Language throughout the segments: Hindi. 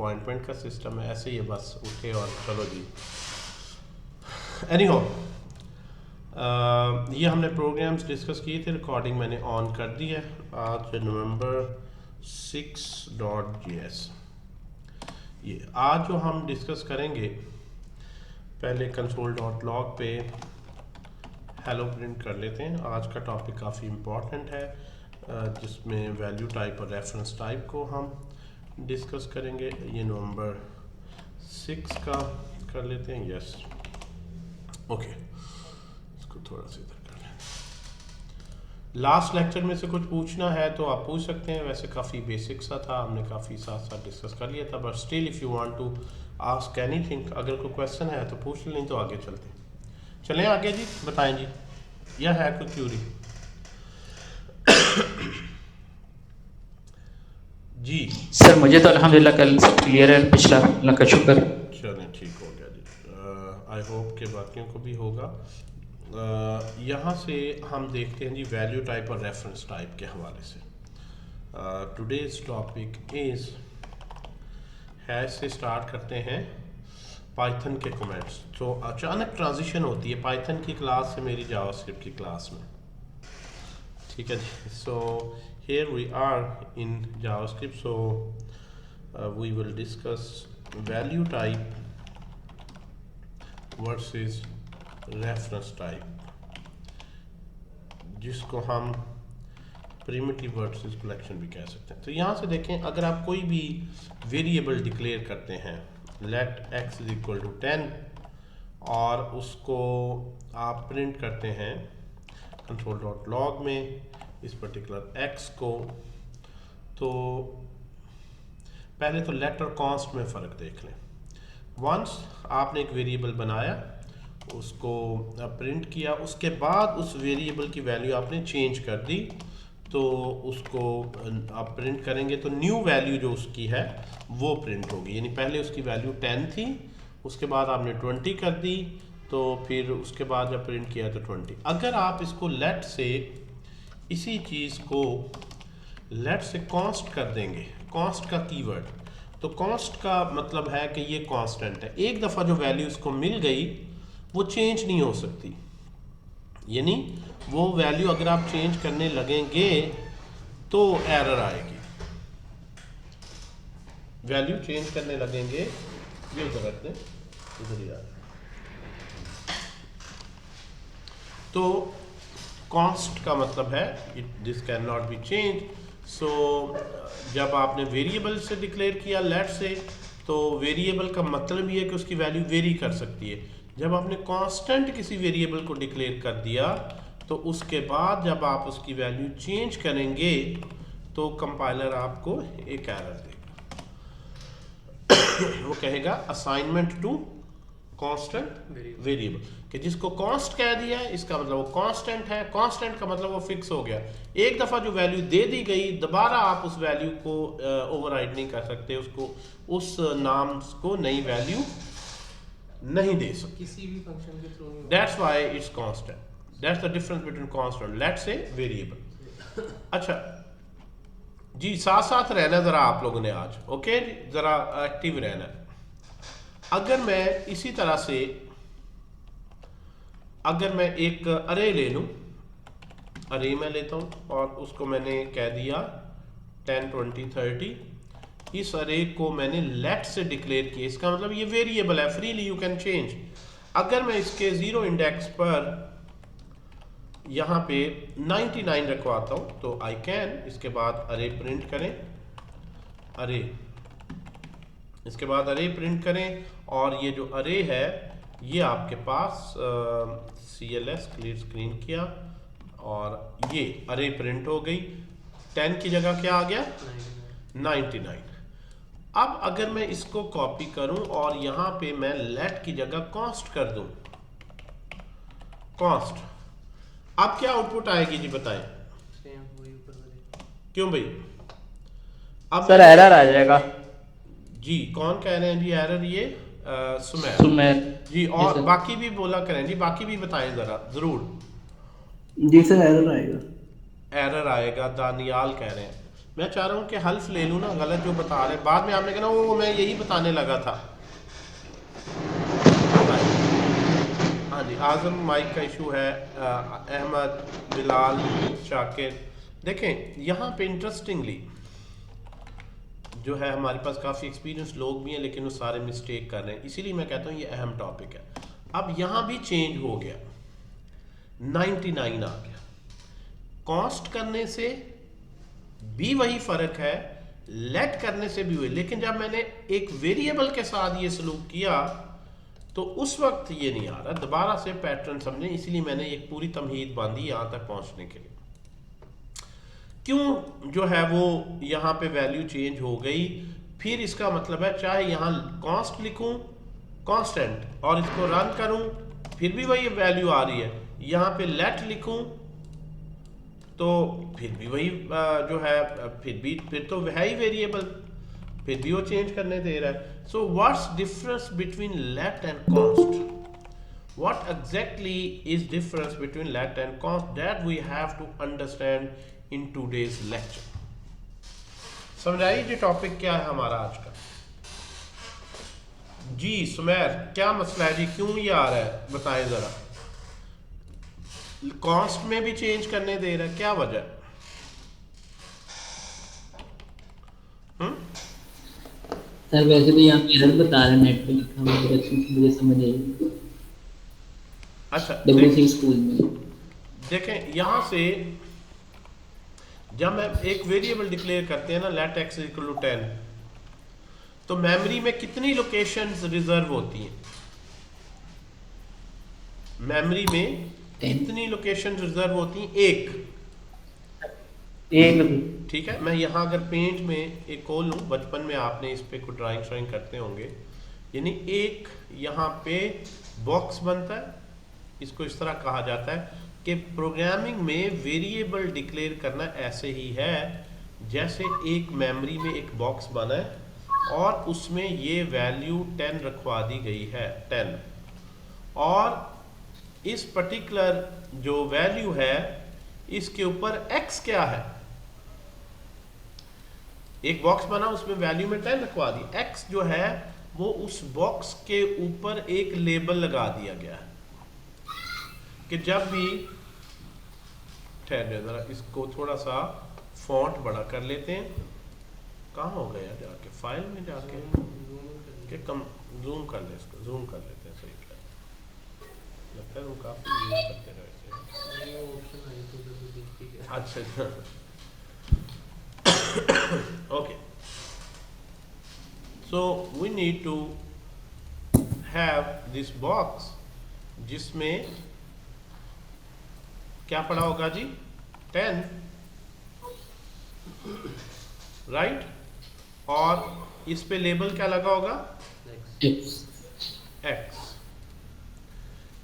अपॉइंटमेंट का सिस्टम है, ऐसे ही बस उठे और चलो जी। एनीहो, ये हमने प्रोग्राम्स डिस्कस किए थे, रिकॉर्डिंग मैंने ऑन कर दी है। आज नवंबर 6.js। ये आज जो हम डिस्कस करेंगे, पहले console.log पे हेलो प्रिंट कर लेते हैं। आज का टॉपिक काफ़ी इम्पोर्टेंट है, जिसमें वैल्यू टाइप और रेफरेंस टाइप को हम डिस्कस करेंगे। ये नवंबर 6 का कर लेते हैं। यस, ओके, इसको थोड़ा सा इधर कर लें। लास्ट लेक्चर में से कुछ पूछना है तो आप पूछ सकते हैं। वैसे काफ़ी बेसिक सा था, हमने काफ़ी साथ साथ डिस्कस कर लिया था, but still if you want to ask anything, अगर कोई क्वेश्चन है तो पूछ लें, तो आगे चलते हैं। चलें आगे जी, बताएं जी, यह है कोई क्यूरी जी? सर मुझे तो अल्हम्दुलिल्लाह कल क्लियर है, पिछला अल्लाह का शुक्र। चलें, ठीक हो गया जी। आई होप के बाकियों को भी होगा। यहाँ से हम देखते हैं जी वैल्यू टाइप और रेफरेंस टाइप के हवाले से। टुडेज टॉपिक इज़ हैश से स्टार्ट करते हैं पाइथन के कमेंट्स। तो अचानक ट्रांजिशन होती है पाइथन की क्लास से मेरी जावास्क्रिप्ट की क्लास में, ठीक है जी। So here we are in JavaScript, so we will discuss value type versus reference type, जिसको हम प्रिमिटिव वर्सेस कलेक्शन भी कह सकते हैं। तो यहाँ से देखें, अगर आप कोई भी वेरिएबल डिक्लेयर करते हैं, let x is equal to 10, और उसको आप प्रिंट करते हैं console.log में इस पर्टिकुलर x को, तो पहले तो लेट और कॉन्स्ट में फ़र्क देख लें। वंस आपने एक वेरिएबल बनाया, उसको प्रिंट किया, उसके बाद उस वेरिएबल की वैल्यू आपने चेंज कर दी, तो उसको आप प्रिंट करेंगे तो न्यू वैल्यू जो उसकी है वो प्रिंट होगी। यानी पहले उसकी वैल्यू 10 थी, उसके बाद आपने 20 कर दी, तो फिर उसके बाद जब प्रिंट किया तो 20। अगर आप इसको लेट से इसी चीज़ को लेट से कॉन्स्ट कर देंगे, कॉन्स्ट का कीवर्ड, तो कॉन्स्ट का मतलब है कि ये कांस्टेंट है, एक दफ़ा जो वैल्यू इसको मिल गई वो चेंज नहीं हो सकती। यानी वो वैल्यू अगर आप चेंज करने लगेंगे तो एरर आएगी। वैल्यू चेंज करने लगेंगे, ये उधर रख दें, इधर ही आ, तो कॉन्स्ट का मतलब है this can not be change. So जब आपने वेरिएबल से डिक्लेयर किया लेट से, तो वेरिएबल का मतलब ये है कि उसकी वैल्यू वेरी कर सकती है। जब आपने कांस्टेंट किसी वेरिएबल को डिक्लेयर कर दिया, तो उसके बाद जब आप उसकी वैल्यू चेंज करेंगे तो कंपाइलर आपको एक एरर देगा। वो कहेगा असाइनमेंट टू कांस्टेंट वेरिएबल, कि जिसको कांस्ट कह दिया है इसका मतलब वो कांस्टेंट है, कांस्टेंट का मतलब वो फिक्स हो गया। एक दफ़ा जो वैल्यू दे दी गई, दोबारा आप उस वैल्यू को ओवरराइड नहीं कर सकते, उसको उस नाम को नई वैल्यू नहीं दे सकते किसी भी फंक्शन के through. That's why it's constant, that's the difference between constant let से वेरिएबल। अच्छा जी, साथ साथ रहना ज़रा आप लोगों ने आज, ओके, ज़रा एक्टिव रहना। अगर मैं इसी तरह से अगर मैं एक अरे ले लूँ, अरे मैं लेता हूँ और उसको मैंने कह दिया 10 20 30, इस अरे को मैंने लेट से डिक्लेयर किया, इसका मतलब ये वेरिएबल है, फ्रीली यू कैन चेंज। अगर मैं इसके 0 इंडेक्स पर यहाँ पे 99 रखवाता हूँ तो आई कैन, इसके बाद अरे प्रिंट करें, अरे, इसके बाद अरे प्रिंट करें, और ये जो अरे है ये आपके पास CLS क्लियर स्क्रीन किया और ये अरे प्रिंट हो गई। 10 की जगह क्या आ गया? 99। अब अगर मैं इसको कॉपी करूं और यहाँ पे मैं लेट की जगह कॉन्स्ट कर दूं, कॉन्स्ट, अब क्या आउटपुट आएगी जी बताएं? क्यों भाई? अब सर एरर आ जाएगा जी, कौन कह रहे हैं जी एरर? ये सुमेर सुमेर जी, और बाकी भी बोला करें जी, बाकी भी बताएं जरा जरूर। जी सर एरर आएगा। एरर आएगा, दानियाल कह रहे हैं। मैं चाह रहा हूँ कि हल्फ ले लूँ ना, गलत जो बता रहे हैं बाद में आपने कहना वो मैं यही बताने लगा था। हाँ जी, आज़म माइक का इशू है, अहमद, बिलाल, शाकिर। देखें यहाँ पे इंटरेस्टिंगली जो है हमारे पास काफ़ी एक्सपीरियंस लोग भी हैं, लेकिन वो सारे मिस्टेक कर रहे हैं, इसीलिए मैं कहता हूँ ये अहम टॉपिक है। अब यहाँ भी चेंज हो गया, 99 आ गया, कॉस्ट करने से भी वही फ़र्क है, लेट करने से भी हुए, लेकिन जब मैंने एक वेरिएबल के साथ ये सलूक किया तो उस वक्त ये नहीं आ रहा। दोबारा से पैटर्न समझें, इसीलिए मैंने एक पूरी तमहीद बांधी यहाँ तक पहुँचने के लिए। क्यों जो है वो यहाँ पे वैल्यू चेंज हो गई, फिर इसका मतलब है चाहे यहाँ कॉस्ट लिखूं कांस्टेंट और इसको रन करूं फिर भी वही वैल्यू आ रही है, यहाँ पे लेट लिखूं तो फिर भी वही जो है फिर तो है ही वेरिएबल, फिर भी वो चेंज करने दे रहा है। So what's difference between let and const? What exactly is difference between let and const? That we have to understand in today's lecture. समझाइए जी टॉपिक क्या है हमारा आज का। जी सुमेर, क्या मसला है जी, क्यों ये आ रहा है बताएं जरा। कॉस्ट में भी चेंज करने दे रहा है, क्या वजह? सर वैसे तो यहाँ पे एरर बता रहा है, नेट पे लिखा हुआ डायरेक्शन से मुझे समझ आई। अच्छा डब्ल्यू स्कूल में देखें, यहाँ से जब हम एक वेरिएबल डिक्लेयर करते हैं ना, लेट एक्स इक्वल टू 10, तो मेमोरी में कितनी लोकेशंस रिजर्व होती हैं? मेमोरी में कितनी लोकेशन रिजर्व होती हैं? एक। ठीक है, मैं यहाँ अगर पेंट में एक खोल लूँ, बचपन में आपने इस पे कोई ड्राइंग श्राइंग करते होंगे, यानी एक यहाँ पे बॉक्स बनता है, इसको इस तरह कहा जाता है कि प्रोग्रामिंग में वेरिएबल डिक्लेयर करना ऐसे ही है जैसे एक मेमोरी में एक बॉक्स बना है और उसमें ये वैल्यू 10 रखवा दी गई है, 10, और इस पर्टिकुलर जो वैल्यू है इसके ऊपर x क्या है, एक बॉक्स बना उसमें वैल्यू में 10 रखवा दी, x जो है वो उस बॉक्स के ऊपर एक लेबल लगा दिया गया है कि जब भी, ठहर जरा इसको थोड़ा सा फॉन्ट बड़ा कर लेते हैं, कहाँ हो गया जाके फाइल में जाके कि कम जूम कर ले, इसको जूम कर लेते हैं, सही क्या लगता है वो काफी यूज करते रहते हैं। अच्छा okay, so we need to have this box जिसमें क्या पड़ा होगा जी, 10, राइट, और इस पे लेबल क्या लगा होगा, x।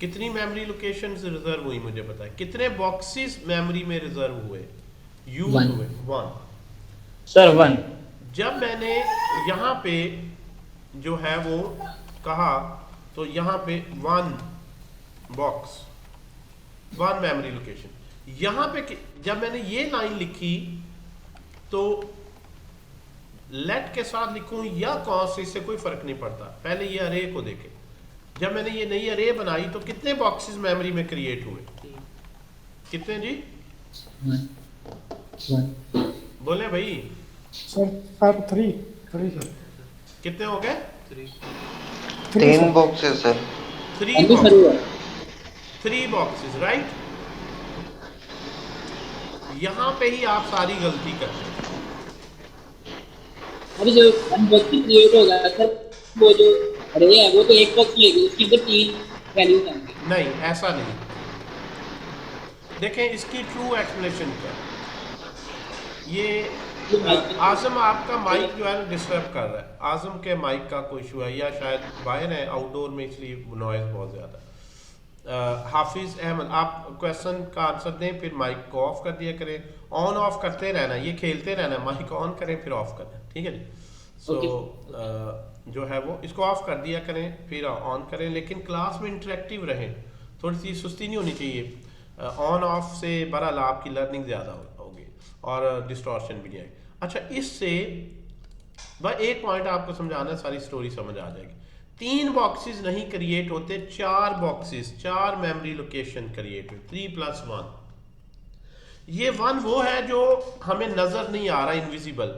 कितनी मेमोरी लोकेशन रिजर्व हुई मुझे बताएं, कितने बॉक्सेस मेमोरी में रिजर्व हुए, यूज हुए, 1 सर 1। जब मैंने यहाँ पे जो है वो कहा तो यहाँ पे 1 बॉक्स, 1 मेमोरी लोकेशन, यहाँ पे जब मैंने ये लाइन लिखी तो लेट के साथ लिखूं या कॉन्स्ट, इससे कोई फर्क नहीं पड़ता। पहले ये अरे को देखें, जब मैंने ये नई अरे बनाई तो कितने बॉक्सेस मेमोरी में क्रिएट हुए, कितने जी, 1 बोले भाई सर 3 सर, कितने हो गए, 3 बॉक्सेस सर, 3 बॉक्सेस, राइट। यहां पे ही आप सारी गलती करते हैं। अभी जो अनबॉक्स क्रिएट होगा सर, वो जो अरे है वो तो एक बॉक्स लेगी, उसके अंदर 3 वैल्यू आएंगी। नहीं ऐसा नहीं, देखें इसकी ट्रू एक्सप्लेनेशन क्या है। ये आजम आपका माइक जो है ना डिस्टर्ब कर रहा है, आजम के माइक का कोई इशू है या शायद बाहर है आउटडोर में, इसलिए नॉइज बहुत ज़्यादा। हाफिज अहमद आप क्वेश्चन का आंसर दें, फिर माइक को ऑफ कर दिया करें, ऑन ऑफ करते रहना, ये खेलते रहना, माइक ऑन करें फिर ऑफ करें, ठीक है जी। सो जो है वो इसको ऑफ कर दिया करें फिर ऑन करें, लेकिन क्लास में इंटरेक्टिव रहें, थोड़ी सी सुस्ती नहीं होनी चाहिए। ऑन ऑफ से बहरहाल आपकी लर्निंग ज़्यादा होगी और डिस्टॉर्शन भी नहीं आएगी। अच्छा, इससे भाई एक पॉइंट आपको समझाना है, सारी स्टोरी समझ आ जाएगी। 3 बॉक्सेस नहीं क्रिएट होते, 4 बॉक्सेस, 4 मेमोरी लोकेशन क्रिएट हुए, 3+1। ये 1 वो है जो हमें नजर नहीं आ रहा, इनविजिबल।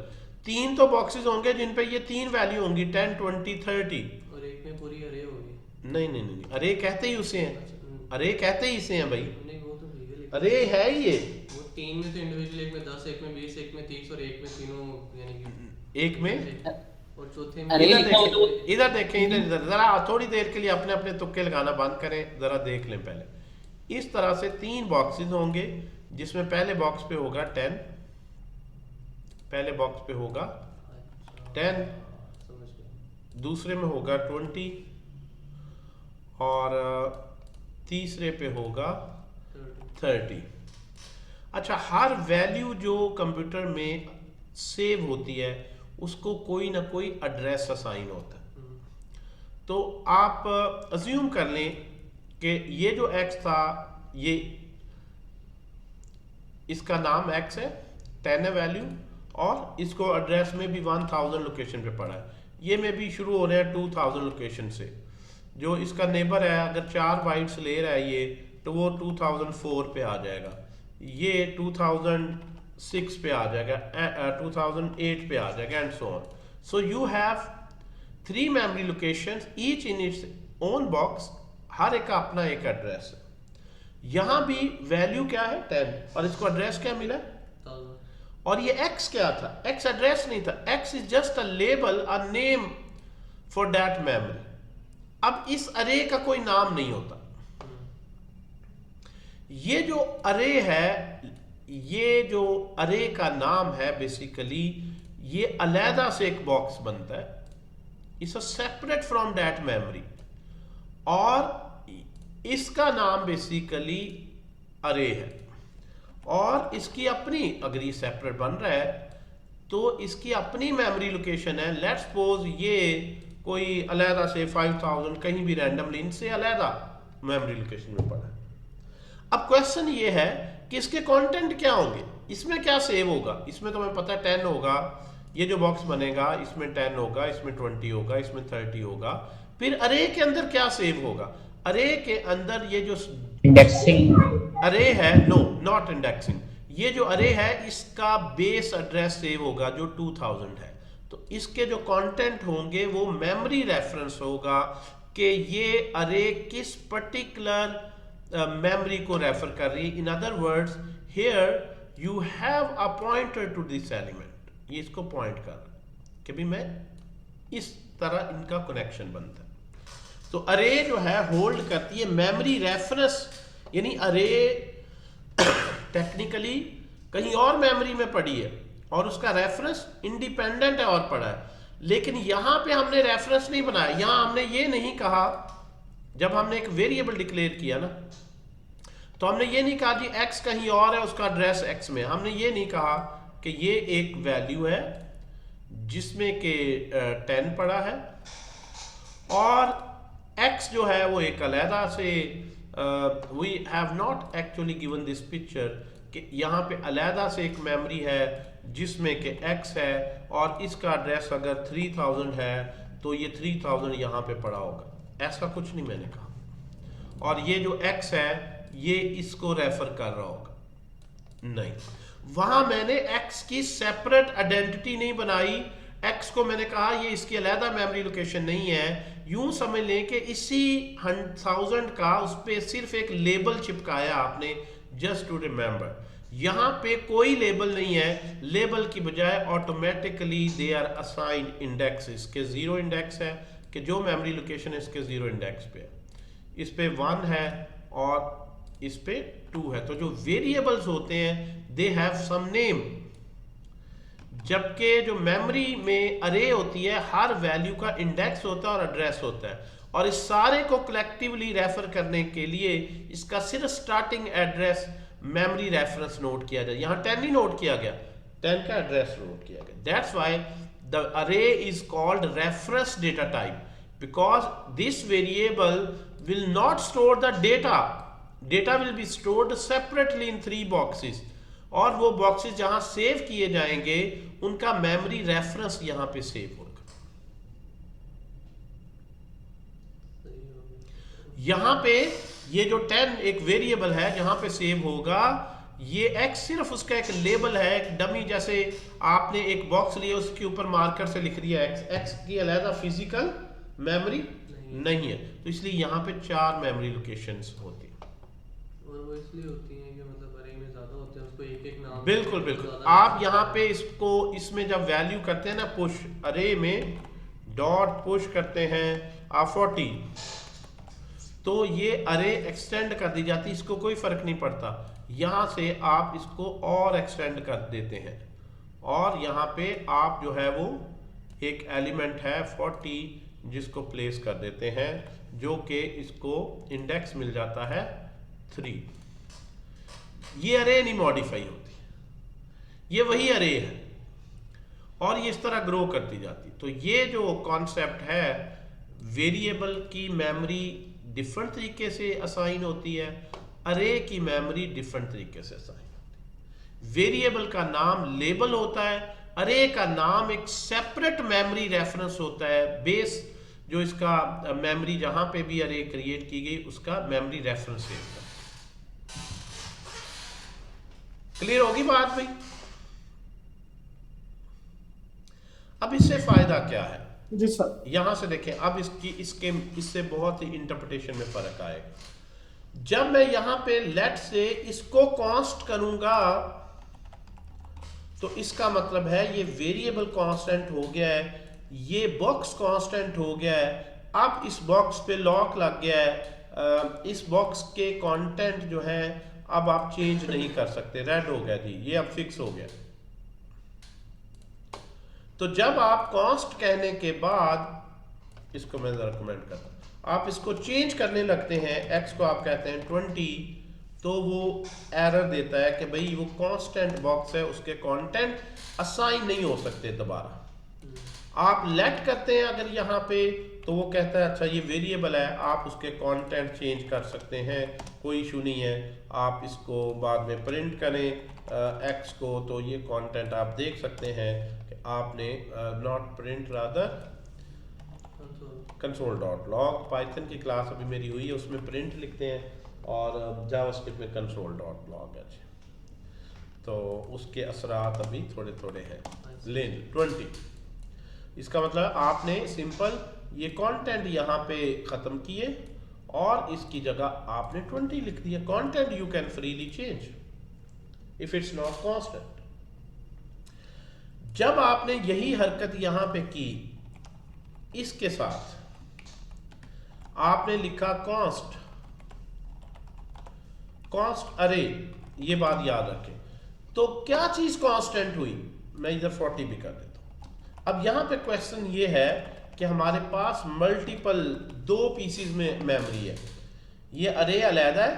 3 तो बॉक्सेस होंगे जिन पे ये 3 वैल्यू होंगी, 10, 20, 30। और एक में पूरी अरे होगी। नहीं नहीं नहीं, अरे कहते ही उसे हैं, अरे कहते ही इसे हैं भाई, नहीं वो तो ठीक है, लेकिन अरे है ही ये। वो 3 में तो इंडिविजुअल, एक में 10, एक में 20, एक में 30 और एक में तीनों, यानी कि एक में और चौथे में अरे इधर लिखा हो तो देखें, इधर देखें, इधर इधर जरा थोड़ी देर के लिए अपने अपने तुक्के लगाना बंद करें, जरा देख लें पहले। इस तरह से 3 बॉक्सेस होंगे जिसमें पहले बॉक्स पे होगा 10, पहले बॉक्स पे होगा 10, समझ गया। दूसरे में होगा 20 और तीसरे पे होगा 30। अच्छा, हर वैल्यू जो कंप्यूटर में सेव होती है उसको कोई ना कोई एड्रेस असाइन होता है। तो आप अज्यूम कर लें कि ये जो x था, ये इसका नाम x है, 10 है वैल्यू, और इसको एड्रेस में भी 1000 लोकेशन पे पड़ा है। ये में भी शुरू हो रहे हैं 2000 लोकेशन से। जो इसका नेबर है, अगर 4 बाइट्स ले रहा है ये, तो वो 2004 पे आ जाएगा, ये 2006 पे आ जाएगा, 2008 पे आ जाएगा, and so on. So you have 3 memory locations, each in its own box, हर एक का अपना एक एड्रेस है। यहां भी वैल्यू क्या है 10, और इसको एड्रेस क्या मिला, 1000। और ये x क्या था, x एड्रेस नहीं था, x is just a label, a name for that memory. अब इस अरे का कोई नाम नहीं होता। ये जो अरे है, ये जो अरे का नाम है, बेसिकली ये अलहदा से एक बॉक्स बनता है, it's a separate from that memory, और इसका नाम बेसिकली अरे है, और इसकी अपनी, अगर ये सेपरेट बन रहा है तो इसकी अपनी मेमोरी लोकेशन है। लेट्स सपोज ये कोई अलहदा से 5000 कहीं भी रैंडमली इनसे अलहदा मेमोरी लोकेशन में पड़ा है। अब क्वेश्चन ये है कि इसके कंटेंट क्या होंगे, इसमें क्या सेव होगा। इसमें तो हमें पता है 10 होगा, ये जो बॉक्स बनेगा इसमें 10 होगा, इसमें 20 होगा, इसमें 30 होगा। फिर अरे के अंदर क्या सेव होगा, अरे के अंदर ये जो इंडेक्सिंग अरे है, नो नॉट इंडेक्सिंग, ये जो अरे है इसका बेस एड्रेस सेव होगा जो 2000 है। तो इसके जो कंटेंट होंगे वो मेमोरी रेफरेंस होगा कि ये अरे किस पर्टिकुलर मेमोरी को रेफर कर रही है। In other words, here you have a pointer to this element, ये इसको पॉइंट कर रहा है कि भी मैं इस तरह इनका कनेक्शन बनता है। तो अरे जो है होल्ड करती है मेमोरी रेफरेंस, यानी अरे टेक्निकली कहीं और मेमोरी में पड़ी है और उसका रेफरेंस इंडिपेंडेंट है और पड़ा है, लेकिन यहां पे हमने रेफरेंस नहीं बनाया। यहां हमने ये नहीं कहा, जब हमने एक वेरिएबल डिक्लेयर किया ना, तो हमने ये नहीं कहा जी x कहीं और है, उसका एड्रेस x में। हमने ये नहीं कहा कि ये एक वैल्यू है जिसमें कि 10 पड़ा है, और x जो है वो एक अलहदा से, we have not actually given this picture कि यहाँ पे अलहदा से एक मेमोरी है जिसमें कि x है, और इसका एड्रेस अगर 3000 है तो ये 3000 यहाँ पे पड़ा होगा। ऐसा कुछ नहीं मैंने कहा। और ये जो x है ये इसको रेफर कर रहा होगा, नहीं। वहां मैंने x की सेपरेट आइडेंटिटी नहीं बनाई, x को मैंने कहा ये इसकी अलहदा मेमोरी लोकेशन नहीं है। यूं समझ लें कि इसी 1000 का उस पर सिर्फ एक लेबल चिपकाया आपने, जस्ट टू रिमेंबर। यहां पे कोई लेबल नहीं है, लेबल की बजाय automatically they are assigned index. इसके 0 इंडेक्स है कि जो मेमोरी लोकेशन है इसके 0 इंडेक्स पे है, इस पे 1 है और इस पे 2 है। तो जो वेरिएबल्स होते हैं दे हैव सम नेम, जबकि जो मेमोरी में अरे होती है हर वैल्यू का इंडेक्स होता है और एड्रेस होता है, और इस सारे को कलेक्टिवली रेफर करने के लिए इसका सिर्फ starting address memory reference note किया जाए। यहाँ 10 ही नोट किया गया, 10 का एड्रेस नोट किया गया। दैट्स व्हाई द अरे is called reference data type, because this variable will not store the data, data will be stored separately in 3 boxes, और वो बॉक्सेस जहां सेव किए जाएंगे उनका मेमोरी रेफरेंस यहां पे सेव होगा। यहां पे ये जो 10 एक वेरिएबल है जहां पे सेव होगा, ये x सिर्फ उसका एक लेबल है, एक डमी, जैसे आपने एक बॉक्स लिया उसके ऊपर मार्कर से लिख दिया x की अलग फिजिकल मेमोरी नहीं है। तो इसलिए यहाँ पे 4 मेमोरी लोकेशंस होती हैं। और वो इसलिए होती हैं कि मतलब अरे में ज्यादा होते हैं, उसको एक नाम। बिल्कुल बिल्कुल। आप यहाँ पे इसको इसमें जब वैल्यू करते हैं ना, पुश अरे में डॉट पुश करते हैं आप 40, तो ये अरे एक्सटेंड कर दी जाती है, इसको कोई फर्क नहीं पड़ता। यहाँ से आप इसको और एक्सटेंड कर देते हैं और यहाँ पे आप जो है वो एक एलिमेंट है 40 जिसको प्लेस कर देते हैं, जो कि इसको इंडेक्स मिल जाता है 3। ये अरे नहीं मॉडिफाई होती, ये वही अरे है और ये इस तरह ग्रो करती जाती। तो ये जो कॉन्सेप्ट है, वेरिएबल की मेमोरी डिफरेंट तरीके से असाइन होती है, अरे की मेमोरी डिफरेंट तरीके से असाइन होती है। वेरिएबल का नाम लेबल होता है, अरे का नाम एक सेपरेट मेमोरी रेफरेंस होता है, बेस जो इसका मेमोरी जहां पे भी अरे क्रिएट की गई उसका मेमोरी रेफरेंस है। क्लियर होगी बात भाई? अब इससे फायदा क्या है? जी सर। यहां से देखें, अब इससे बहुत ही इंटरप्रिटेशन में फर्क आएगा। जब मैं यहां पे लेट से इसको कांस्ट करूंगा तो इसका मतलब है ये वेरिएबल कांस्टेंट हो गया है, ये बॉक्स कांस्टेंट हो गया है। अब इस बॉक्स पे लॉक लग गया है, इस बॉक्स के कंटेंट जो है अब आप चेंज नहीं कर सकते, रेड हो गया जी, ये अब फिक्स हो गया। तो जब आप कांस्ट कहने के बाद, इसको मैं जरा कमेंट करता हूं, आप इसको चेंज करने लगते हैं, x को आप कहते हैं 20, तो वो एरर देता है कि भाई वो कांस्टेंट बॉक्स है, उसके कंटेंट असाइन नहीं हो सकते दोबारा। आप लेट करते हैं अगर यहाँ पे, तो वो कहता है अच्छा ये वेरिएबल है, आप उसके कंटेंट चेंज कर सकते हैं, कोई इशू नहीं है। आप इसको बाद में प्रिंट करें x को, तो ये कंटेंट आप देख सकते हैं कि आपने not print rather console.log, Python की क्लास अभी मेरी हुई है उसमें प्रिंट लिखते हैं और जावास्क्रिप्ट में console.log है। तो उसके असरात अभी थोड़े थोड़े हैं। लेन 20, इसका मतलब आपने सिंपल ये कंटेंट यहाँ पे ख़त्म किए और इसकी जगह आपने 20 लिख दिया। Content you can freely change if it's not constant. जब आपने यही हरकत यहाँ पे की, इसके साथ आपने लिखा कांस्ट अरे, ये बात याद रखें। तो क्या चीज कांस्टेंट हुई? मैं इधर 40 भी कर देता हूं। अब यहां पे क्वेश्चन ये है कि हमारे पास मल्टीपल 2 पीसीज में मेमोरी है, ये अरे अलग है,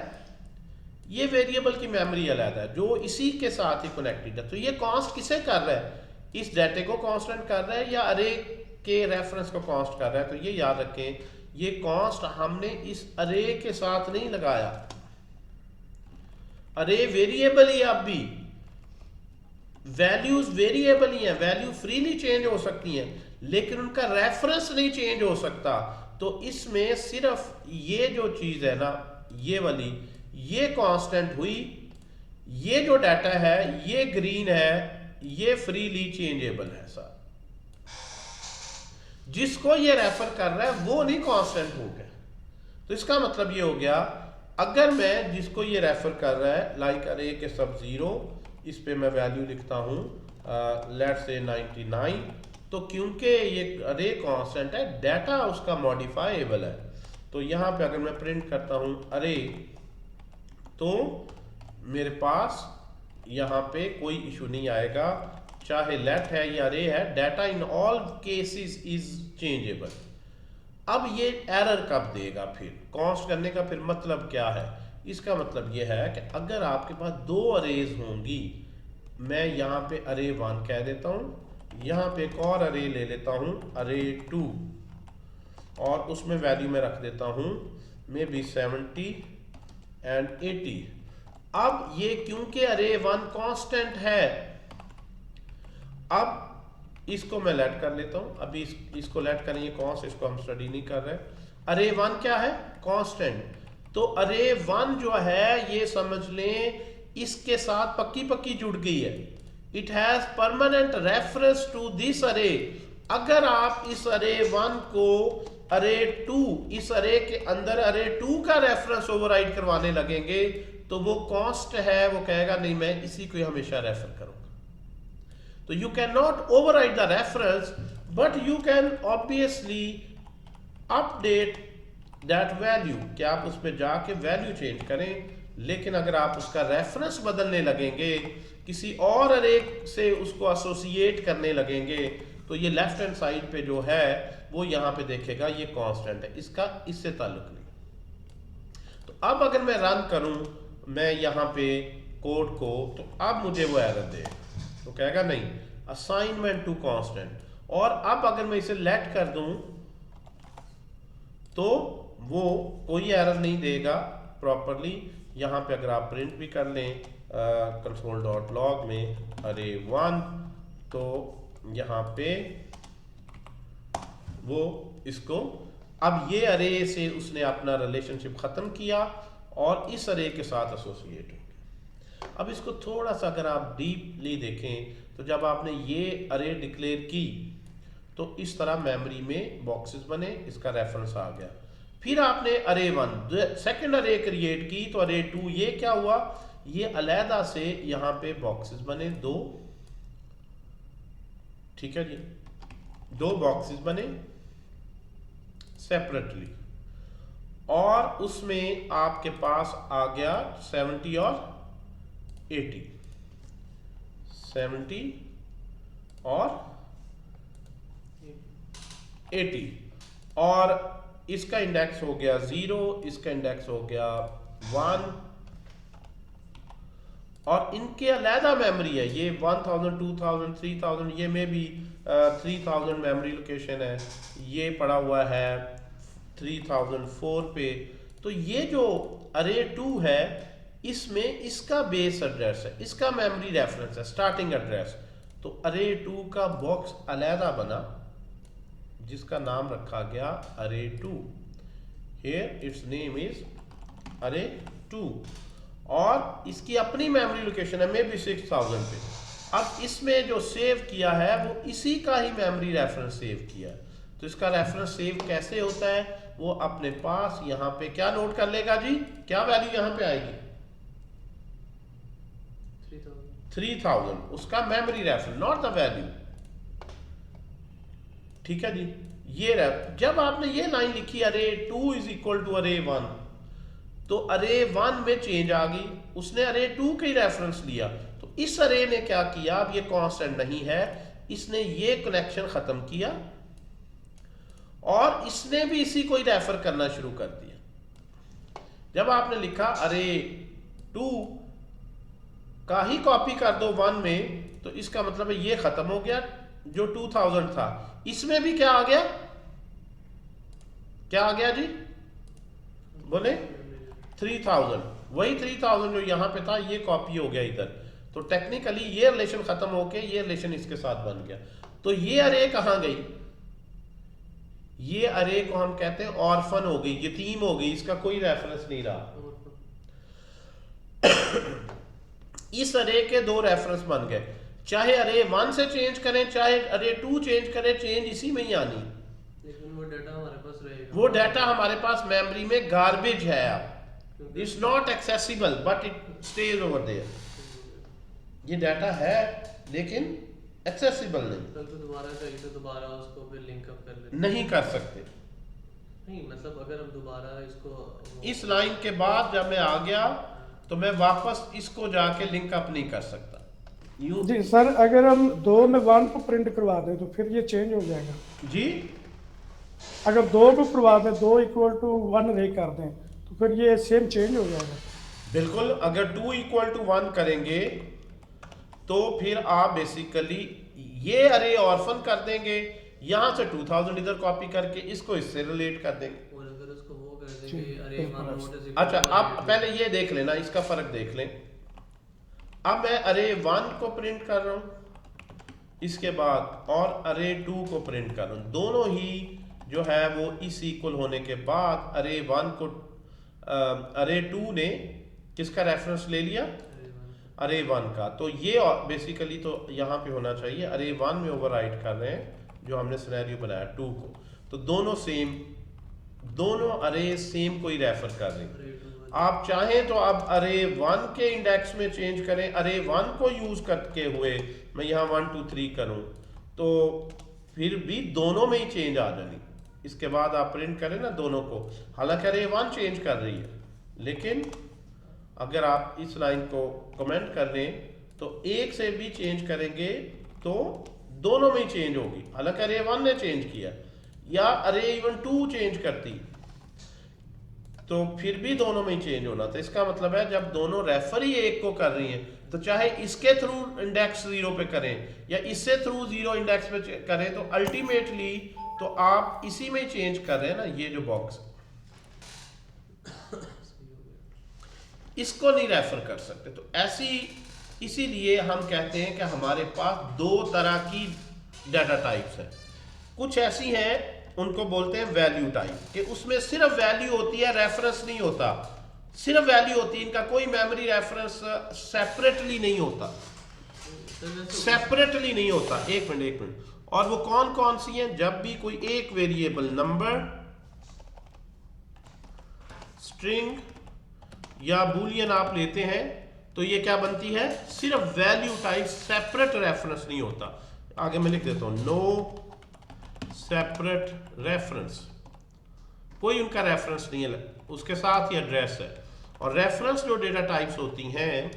ये वेरिएबल की मेमोरी अलग है जो इसी के साथ ही कनेक्टेड है। तो ये कांस्ट किसे कर रहा है? इस डाटे को कांस्टेंट कर रहा है या अरे के रेफरेंस को कांस्ट कर रहा है? तो ये याद रखें, ये कांस्ट हमने इस अरे के साथ नहीं लगाया। अरे वेरिएबल ही, अब भी वैल्यूज वेरिएबल ही है, वैल्यू फ्रीली चेंज हो सकती हैं, लेकिन उनका रेफरेंस नहीं चेंज हो सकता। तो इसमें सिर्फ ये जो चीज है ना, ये वाली, ये कांस्टेंट हुई, ये जो डाटा है ये ग्रीन है, ये फ्रीली चेंजेबल है सर। जिसको ये रेफर कर रहा है वो नहीं कांस्टेंट हो गया। तो इसका मतलब ये हो गया, अगर मैं जिसको ये रेफर कर रहा है लाइक अरे के सब 0, इस पे मैं वैल्यू लिखता हूं लेट्स से 99, तो क्योंकि ये अरे कांस्टेंट है, डाटा उसका मॉडिफाइबल है। तो यहां पे अगर मैं प्रिंट करता हूं अरे, तो मेरे पास यहां पे कोई इशू नहीं आएगा, चाहे लेट है या अरे है, data in all cases is changeable. अब ये एरर कब देगा? फिर कांस्ट करने का फिर मतलब क्या है? इसका मतलब ये है कि अगर आपके पास 2 अरेज होंगी, मैं यहाँ पे अरे 1 कह देता हूँ, यहाँ पे एक और अरे ले लेता हूँ अरे 2, और उसमें वैल्यू में रख देता हूँ मे बी 70 एंड 80। अब ये क्योंकि अरे 1 कांस्टेंट है, अब इसको मैं लेट कर लेता हूं। अभी इसको लेट करेंगे कॉन्स्ट, इसको हम स्टडी नहीं कर रहे। अरे 1 क्या है? कांस्टेंट। तो अरे 1 जो है ये समझ लें इसके साथ पक्की पक्की जुड़ गई है। It has permanent reference to this array. अगर आप इस अरे 1 को अरे 2, इस अरे के अंदर अरे 2 का रेफरेंस ओवरराइड करवाने लगेंगे तो वो कॉन्स्ट है, वो कहेगा नहीं मैं इसी को हमेशा रेफर करूंगा। तो you can not override the reference, but you can obviously update that value, कि आप उस पर जाके वैल्यू चेंज करें। लेकिन अगर आप उसका रेफरेंस बदलने लगेंगे, किसी और अरे से उसको एसोसिएट करने लगेंगे, तो ये लेफ्ट हैंड साइड पे जो है वो यहाँ पे देखेगा ये कांस्टेंट है, इसका इससे ताल्लुक नहीं। तो अब अगर मैं रन करूं मैं यहाँ पे कोड को, तो अब मुझे वो एरर दे, तो कहेगा नहीं असाइनमेंट टू कांस्टेंट। और अब अगर मैं इसे लेट कर दूं तो वो कोई एरर नहीं देगा प्रॉपरली। यहाँ पे अगर आप प्रिंट भी कर लें console.log में अरे 1, तो यहाँ पे वो इसको, अब ये अरे से उसने अपना रिलेशनशिप खत्म किया और इस अरे के साथ एसोसिएट हो गया। अब इसको थोड़ा सा अगर आप डीपली देखें तो जब आपने ये अरे डिक्लेयर की तो इस तरह मेमोरी में बॉक्सेस बने, इसका रेफरेंस आ गया। फिर आपने अरे 1 सेकंड अरे क्रिएट की तो अरे 2, ये क्या हुआ, ये अलहदा से यहाँ पे बॉक्सेस बने 2, ठीक है जी, 2 बॉक्सेस बने सेपरेटली, और उसमें आपके पास आ गया 70 और 80, 70 और 80, और इसका इंडेक्स हो गया 0, इसका इंडेक्स हो गया 1, और इनके अलहदा मेमोरी है। ये 1000, 2000, 3000, ये में भी 3000 मेमोरी लोकेशन है, ये पड़ा हुआ है 3004 पे। तो ये जो अरे 2 है इसमें इसका बेस एड्रेस है, इसका मेमोरी रेफरेंस है, स्टार्टिंग एड्रेस। तो अरे 2 का बॉक्स अलहदा बना जिसका नाम रखा गया अरे 2। हियर इट्स नेम इज अरे 2, और इसकी अपनी मेमोरी लोकेशन है मे बी 6000 पे। अब इसमें जो सेव किया है वो इसी का ही मेमोरी रेफरेंस सेव किया। तो इसका रेफरेंस सेव कैसे होता है, वो अपने पास यहाँ पे क्या नोट कर लेगा जी, क्या वैल्यू यहाँ पे आएगी 3000, उसका memory reference, not the value, ठीक है जी। ये जब आपने ये लाइन लिखी अरे 2 इज इक्वल टू अरे 1, तो अरे 1 में चेंज आ गई, उसने अरे 2 के ही रेफरेंस लिया। तो इस अरे ने क्या किया, अब ये कांस्टेंट नहीं है, इसने ये कनेक्शन खत्म किया और इसने भी इसी को ही रेफर करना शुरू कर दिया। जब आपने लिखा अरे 2 का ही कॉपी कर दो 1 में, तो इसका मतलब है ये खत्म हो गया जो 2000 था। इसमें भी क्या आ गया, क्या आ गया जी, बोले 3000, वही 3000 जो यहां पे था ये कॉपी हो गया इधर। तो टेक्निकली ये रिलेशन खत्म होके ये रिलेशन इसके साथ बन गया। तो ये अरे कहां गई, ये अरे को हम कहते हैं ऑर्फन हो गई, यतीम हो गई, इसका कोई रेफरेंस नहीं रहा। इस अरे के 2 रेफरेंस बन गए, चाहे अरे 1 से चेंज करें चाहे अरे 2 चेंज करें, चेंज इसी में ही आनी। लेकिन वो डाटा हमारे पास रहेगा, वो डाटा हमारे पास मेमोरी में गार्बेज है, अब it's not accessible but it stays over there. ये डाटा है लेकिन एक्सेसिबल नहीं, कल तो दोबारा कहीं से दोबारा उसको फिर लिंक अप कर लेते नहीं कर सकते। नहीं मतलब अगर हम दोबारा इसको इस लाइन के बाद जब मैं आ गया तो मैं वापस इसको जाके लिंक अप नहीं कर सकता। यूं जी सर, अगर हम 2 में 1 को प्रिंट करवा दें तो फिर ये चेंज हो जाएगा जी, अगर 2 को करवा दें 2 इक्वल टू 1 रे कर दें तो फिर ये सेम चेंज हो जाएगा। बिल्कुल, अगर 2 इक्वल टू 1 करेंगे तो फिर आप बेसिकली ये अरे ऑर्फन कर देंगे, यहां से 2000 इधर कॉपी करके इसको इससे रिलेट कर देंगे। और अगर उसको वो कर देंगे अरे array one node is equal अच्छा, to आप array two. पहले ये देख लेना, इसका फर्क देख लें। अब मैं अरे 1 को प्रिंट कर रहा हूं, इसके बाद और अरे 2 को प्रिंट कर रहा हूं। दोनों ही जो है वो इस इक्वल होने के बाद अरे 1 को अरे 2 ने किसका रेफरेंस ले लिया? अरे 1 का। तो ये बेसिकली तो यहाँ पे होना चाहिए अरे 1 में ओवरराइट कर रहे हैं जो हमने सिनेरियो बनाया 2 को। तो दोनों सेम, दोनों अरे सेम को ही रेफर कर रहे हैं। आप चाहें तो अब अरे 1 के इंडेक्स में चेंज करें, अरे 1 को यूज करके हुए मैं यहाँ 1 2 3 करूं तो फिर भी दोनों में ही चेंज आ जानी। इसके बाद आप प्रिंट करें ना दोनों को, हालांकि अरे 1 चेंज कर रही है, लेकिन अगर आप इस लाइन को कमेंट कर लें तो एक से भी चेंज करेंगे तो दोनों में ही चेंज होगी। हालांकि अरे 1 ने चेंज किया या अरे इवन 2 चेंज करती तो फिर भी दोनों में ही चेंज होना। तो इसका मतलब है जब दोनों रेफर ही एक को कर रही हैं तो चाहे इसके थ्रू इंडेक्स 0 पे करें या इससे थ्रू 0 इंडेक्स पे करें तो अल्टीमेटली तो आप इसी में ही चेंज कर रहे हैं ना। ये जो बॉक्स इसको नहीं रेफर कर सकते। तो इसीलिए हम कहते हैं कि हमारे पास दो तरह की डाटा टाइप्स हैं। कुछ ऐसी हैं उनको बोलते हैं वैल्यू टाइप, कि उसमें सिर्फ वैल्यू होती है, रेफरेंस नहीं होता, सिर्फ वैल्यू होती है, इनका कोई मेमोरी रेफरेंस सेपरेटली नहीं होता, सेपरेटली नहीं होता। एक मिनट। और वो कौन कौन सी हैं? जब भी कोई एक वेरिएबल नंबर, स्ट्रिंग या बूलियन आप लेते हैं तो ये क्या बनती है? सिर्फ वैल्यू टाइप, सेपरेट रेफरेंस नहीं होता। आगे मैं लिख देता हूं नो सेपरेट रेफरेंस, कोई उनका रेफरेंस नहीं है, उसके साथ ही एड्रेस है। और रेफरेंस जो डेटा टाइप्स होती हैं,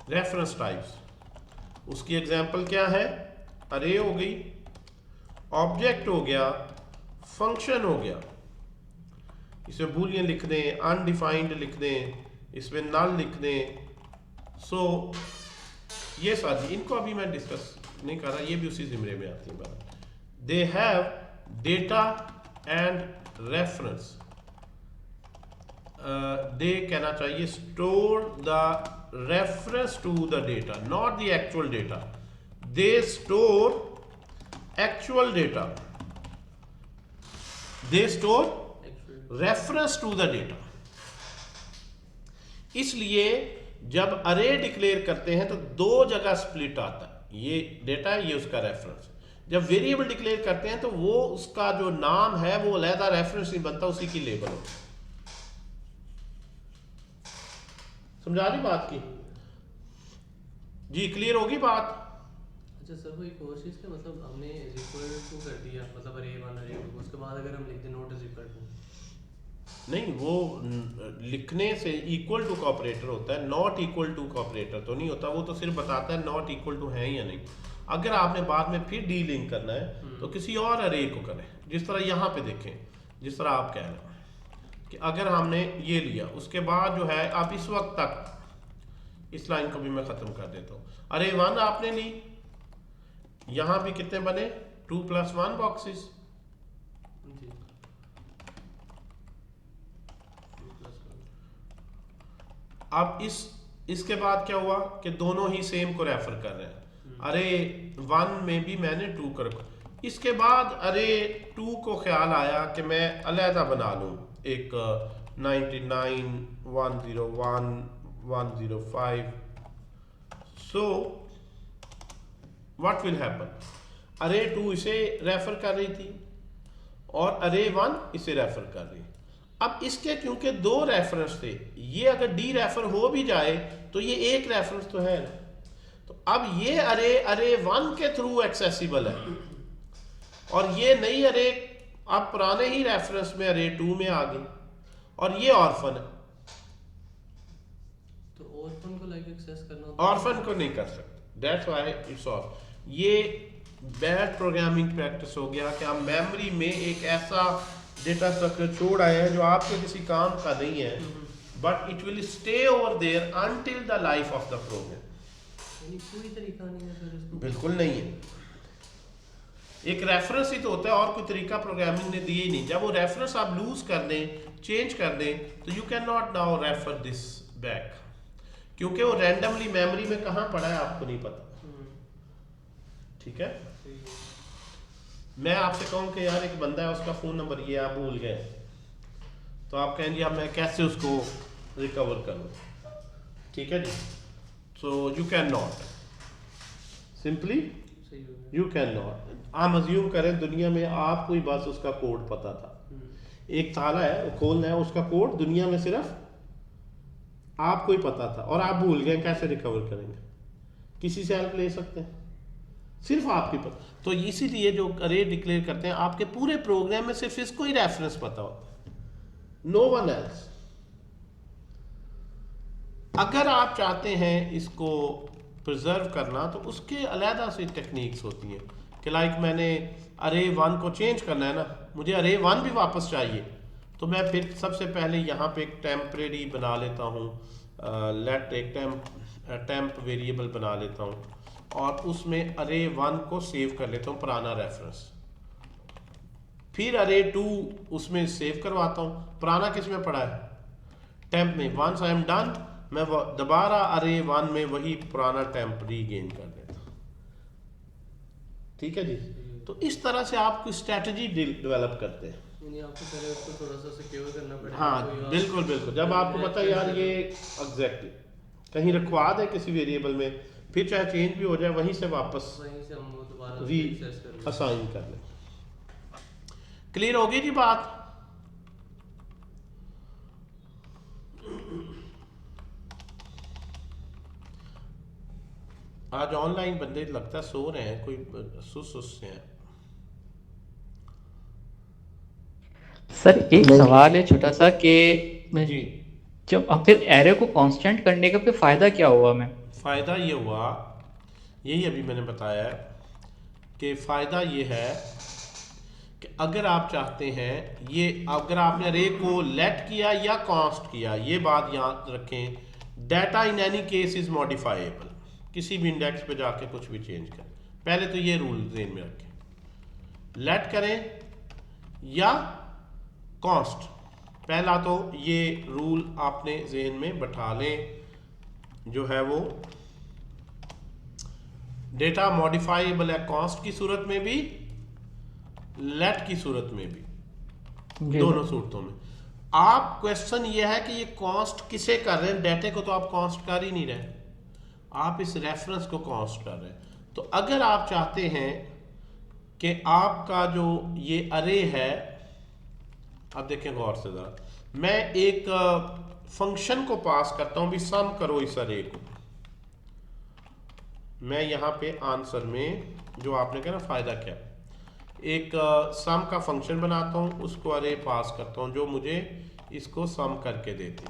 रेफरेंस टाइप्स, उसकी एग्जांपल क्या है? अरे हो गई, ऑब्जेक्ट हो गया, फंक्शन हो गया, इसमें बूलियन लिख दें, अनडिफाइंड लिख दें, इसमें नल लिख दें। सो ये सारी, इनको अभी मैं डिस्कस नहीं कर रहा, ये भी उसी जिम्रे में आती है बात। They have data and reference, they कहना चाहिए store the reference to the data, not the actual data. They store actual data, they store reference to the data. इसलिए जब अरे डिक्लेयर करते हैं तो दो जगह स्प्लिट आता है, ये डेटा है, ये उसका रेफरेंस। जब वेरिएबल डिक्लेयर करते हैं तो वो उसका जो नाम है वो अलहदा रेफरेंस नहीं बनता, उसी की लेबल होती है। समझा रही बात की जी? क्लियर होगी बात? अच्छा सर, वो एक और चीज़ के मतलब हमने इज इक्वल टू कर दिया, मतलब अरे 1 अरे 2, उसके बाद अगर हम लिख दें नॉट इज इक्वल टू, नहीं, वो लिखने से इक्वल टू का ऑपरेटर होता है, नॉट इक्वल टू का ऑपरेटर तो नहीं होता। वो तो सिर्फ बताता है नॉट इक्वल टू है या नहीं। अगर आपने बाद में फिर डी लिंक करना है तो किसी और अरे को करें, जिस तरह यहाँ पे देखें, जिस तरह आप कह रहे हैं कि अगर हमने ये लिया, उसके बाद जो है आप इस वक्त तक, इस लाइन को भी मैं खत्म कर देता हूँ। अरे 1 आपने ली, यहाँ भी कितने बने? 2 + 1 बॉक्सेस। अब इसके बाद क्या हुआ कि दोनों ही सेम को रेफर कर रहे हैं। अरे 1 में भी मैंने 2 कर, इसके बाद अरे 2 को ख्याल आया कि मैं अलहदा बना लूं एक 99 101 105। So what will happen? अरे 2 इसे रेफर कर रही थी और अरे 1 इसे रेफर कर रही। अब इसके क्योंकि 2 रेफरेंस थे, ये अगर डी रेफर हो भी जाए तो ये एक रेफरेंस तो है ना। तो अब ये अरे 1 के थ्रू एक्सेसिबल है और ये नई अरे अब पुराने ही रेफरेंस में अरे 2 में आ गई और ये ऑर्फन है। तो ऑर्फन को लाइक एक्सेस करना, ऑर्फन को नहीं कर सकते, दैट्स व्हाई इट्स ऑफ। ये बैड प्रोग्रामिंग प्रैक्टिस हो गया कि हम मेमोरी में एक ऐसा डेटा स्ट्रक्चर छोड़ आए हैं जो आपके किसी काम का नहीं है, but it will stay over there until the life of the program. यानी कोई तरीका नहीं है सर इसको? बिल्कुल नहीं है। एक रेफरेंस ही तो होता है, और कोई तरीका प्रोग्रामिंग ने दिए ही नहीं। जब वो रेफरेंस आप लूज कर दें, चेंज कर दें, तो you can not now refer this back, क्योंकि वो रैंडमली मेमोरी में कहाँ पड़ा है आपको नहीं पता। ठीक है, मैं आपसे कहूँ कि यार एक बंदा है, उसका फोन नंबर ये आप भूल गए, तो आप कहेंगे अब मैं कैसे उसको रिकवर करूँ। ठीक है जी, so you can not, simply you can not. हम अज्यूम करें दुनिया में आपको ही बस उसका कोड पता था, एक ताला है वो खोलना है, उसका कोड दुनिया में सिर्फ आपको ही पता था और आप भूल गए, कैसे रिकवर करेंगे? किसी से हेल्प ले सकते हैं? सिर्फ आपकी पता। तो इसीलिए जो अरे डिक्लेयर करते हैं, आपके पूरे प्रोग्राम में सिर्फ इसको ही रेफरेंस पता होता है, नो वन एल्स। अगर आप चाहते हैं इसको प्रिजर्व करना, तो उसके अलहदा से टेक्निक्स होती हैं कि लाइक मैंने अरे 1 को चेंज करना है ना, मुझे अरे 1 भी वापस चाहिए, तो मैं फिर सबसे पहले यहाँ पे एक टेम्परेरी बना लेता हूँ, लेट एक टेम्प वेरिएबल बना लेता हूँ, और उसमें अरे 1 को सेव कर लेता हूँ पुराना रेफरेंस। फिर अरे 2 उसमें सेव करवाता हूँ, पुराना किस में पड़ा है? टेम्प में। वंस आई एम डन, मैं दोबारा अरे 1 में वही पुराना टेम्प रीगेन कर देता हूँ। ठीक है जी, तो इस तरह से आप कोई स्ट्रेटजी डेवलप करते हैं। यानी आपको पहले उसको थोड़ा सा सिक्योर करना पड़ेगा। हाँ बिल्कुल बिल्कुल, जब आपको पता है यार ये एग्जैक्टली कहीं रखवा दे किसी वेरिएबल में, फिर चाहे चेंज भी हो जाए, वहीं से वापस वहीं से हम वो दोबारा री एक्सेस कर लें। असाइन कर लें। क्लियर होगी जी बात? आज ऑनलाइन बंदे लगता है सो रहे हैं, कोई सुस से हैं। सर एक सवाल है छोटा सा कि जी, जब अब फिर एरे को कांस्टेंट करने का फिर फायदा क्या हुआ? मैं फ़ायदा ये हुआ, यही अभी मैंने बताया है कि फ़ायदा ये है कि अगर आप चाहते हैं, ये अगर आपने अरे को लेट किया या कांस्ट किया, ये बात याद रखें, data in any case is modifiable. किसी भी इंडेक्स पे जाके कुछ भी चेंज करें, पहले तो ये रूल ध्यान में रखें, लेट करें या कांस्ट, पहला तो ये रूल आपने जहन में बैठा लें, जो है वो डेटा मॉडिफाइबल है कांस्ट की सूरत में भी, लेट की सूरत में भी, दोनों सूरतों में। आप क्वेश्चन ये है कि ये कांस्ट किसे कर रहे हैं? डाटे को तो आप कांस्ट कर ही नहीं रहे, आप इस रेफरेंस को कांस्ट कर रहे हैं। तो अगर आप चाहते हैं कि आपका जो ये अरे है, अब देखें गौर से जरा, मैं एक फंक्शन को पास करता हूं भी, सम करो इस अरे को। मैं यहां पे आंसर में जो आपने कहा ना फायदा क्या, एक सम का फंक्शन बनाता हूं, उसको अरे पास करता हूं जो मुझे इसको सम करके देती,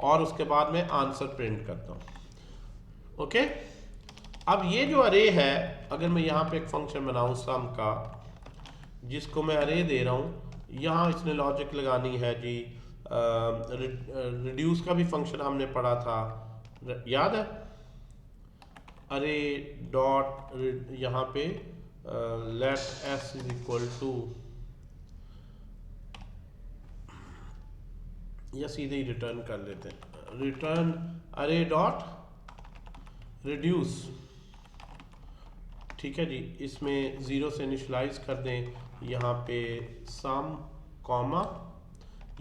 और उसके बाद मैं आंसर प्रिंट करता हूं। ओके, अब ये जो अरे है, अगर मैं यहाँ पे एक फंक्शन बनाऊं सम का, जिसको मैं अरे दे रहा हूँ, यहाँ इसने लॉजिक लगानी है जी, रिड्यूस का भी फंक्शन हमने पढ़ा था, याद है? अरे डॉट यहाँ पे let S is equal to, या सीधे ही रिटर्न कर लेते हैं, रिटर्न अरे डॉट रिड्यूस। ठीक है जी, इसमें 0 से इनिशलाइज कर दें, यहाँ पे सम कॉमा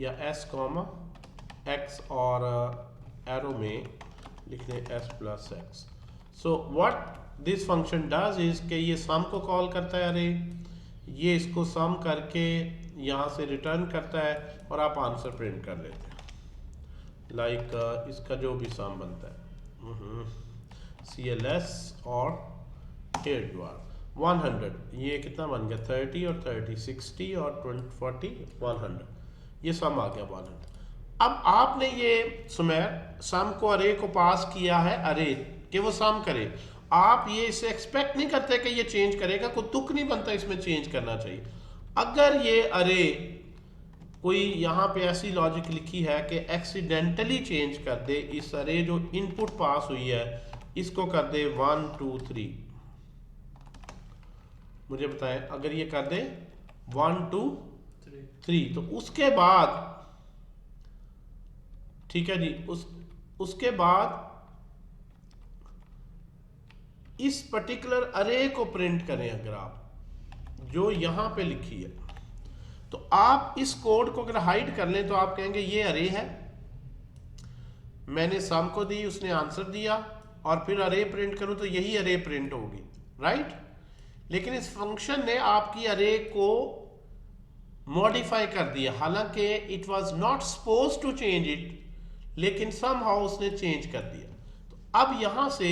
या एस कॉमा एक्स, और एरो में लिख दें S plus x. So what this function does is कि ये सम को कॉल करता है, अरे ये इसको सम करके यहाँ से रिटर्न करता है, और आप आंसर प्रिंट कर लेते हैं, लाइक इसका जो भी सम बनता है, CLS और 100, ये कितना बन गया? 30 और 30, 60 और 20, 40, 100, ये सम आ गया 100। अब आपने ये सुमेर सम को अरे को पास किया है, अरे कि वो सम करे, आप ये इसे एक्सपेक्ट नहीं करते कि ये चेंज करेगा, कोई तुक नहीं बनता इसमें चेंज करना चाहिए। अगर ये अरे कोई यहाँ पे ऐसी लॉजिक लिखी है कि एक्सीडेंटली चेंज कर दे, इस अरे जो इनपुट पास हुई है इसको कर दे 1 2 3, मुझे बताएं, अगर ये कर दे 1 2 3 3 तो उसके बाद, ठीक है जी, उसके बाद इस पर्टिकुलर अरे को प्रिंट करें। अगर आप जो यहां पे लिखी है, तो आप इस कोड को अगर हाइड कर लें तो आप कहेंगे ये अरे है, मैंने सम को दी, उसने आंसर दिया, और फिर अरे प्रिंट करूं तो यही अरे प्रिंट होगी, राइट। लेकिन इस फंक्शन ने आपकी अरे को मॉडिफाई कर दिया, हालांकि it was not suppose to change it, लेकिन समहाउ उसने चेंज कर दिया। तो अब यहां से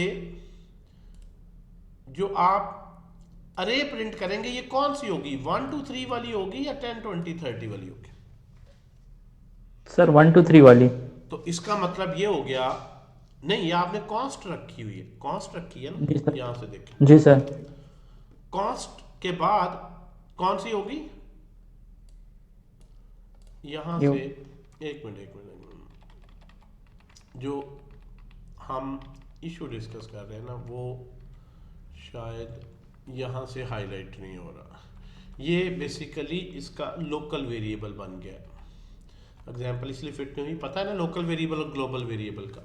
जो आप अरे प्रिंट करेंगे ये कौन सी होगी, 1 2 3 वाली होगी या 10 20 30 वाली होगी? सर 1 2 3 वाली। तो इसका मतलब ये हो गया, नहीं ये आपने कॉन्स्ट रखी हुई है, कॉन्स्ट रखी है जी ना, सर। यहां से देखें, जी सर। कॉन्स्ट के बाद कौन सी होगी, यहां यू। से एक मिनट, जो हम इशू डिस्कस कर रहे हैं ना वो शायद यहां से हाईलाइट नहीं हो रहा। ये बेसिकली इसका लोकल वेरिएबल बन गया। एग्जाम्पल इसलिए फिट नहीं हुई, पता है ना लोकल वेरिएबल और ग्लोबल वेरिएबल का।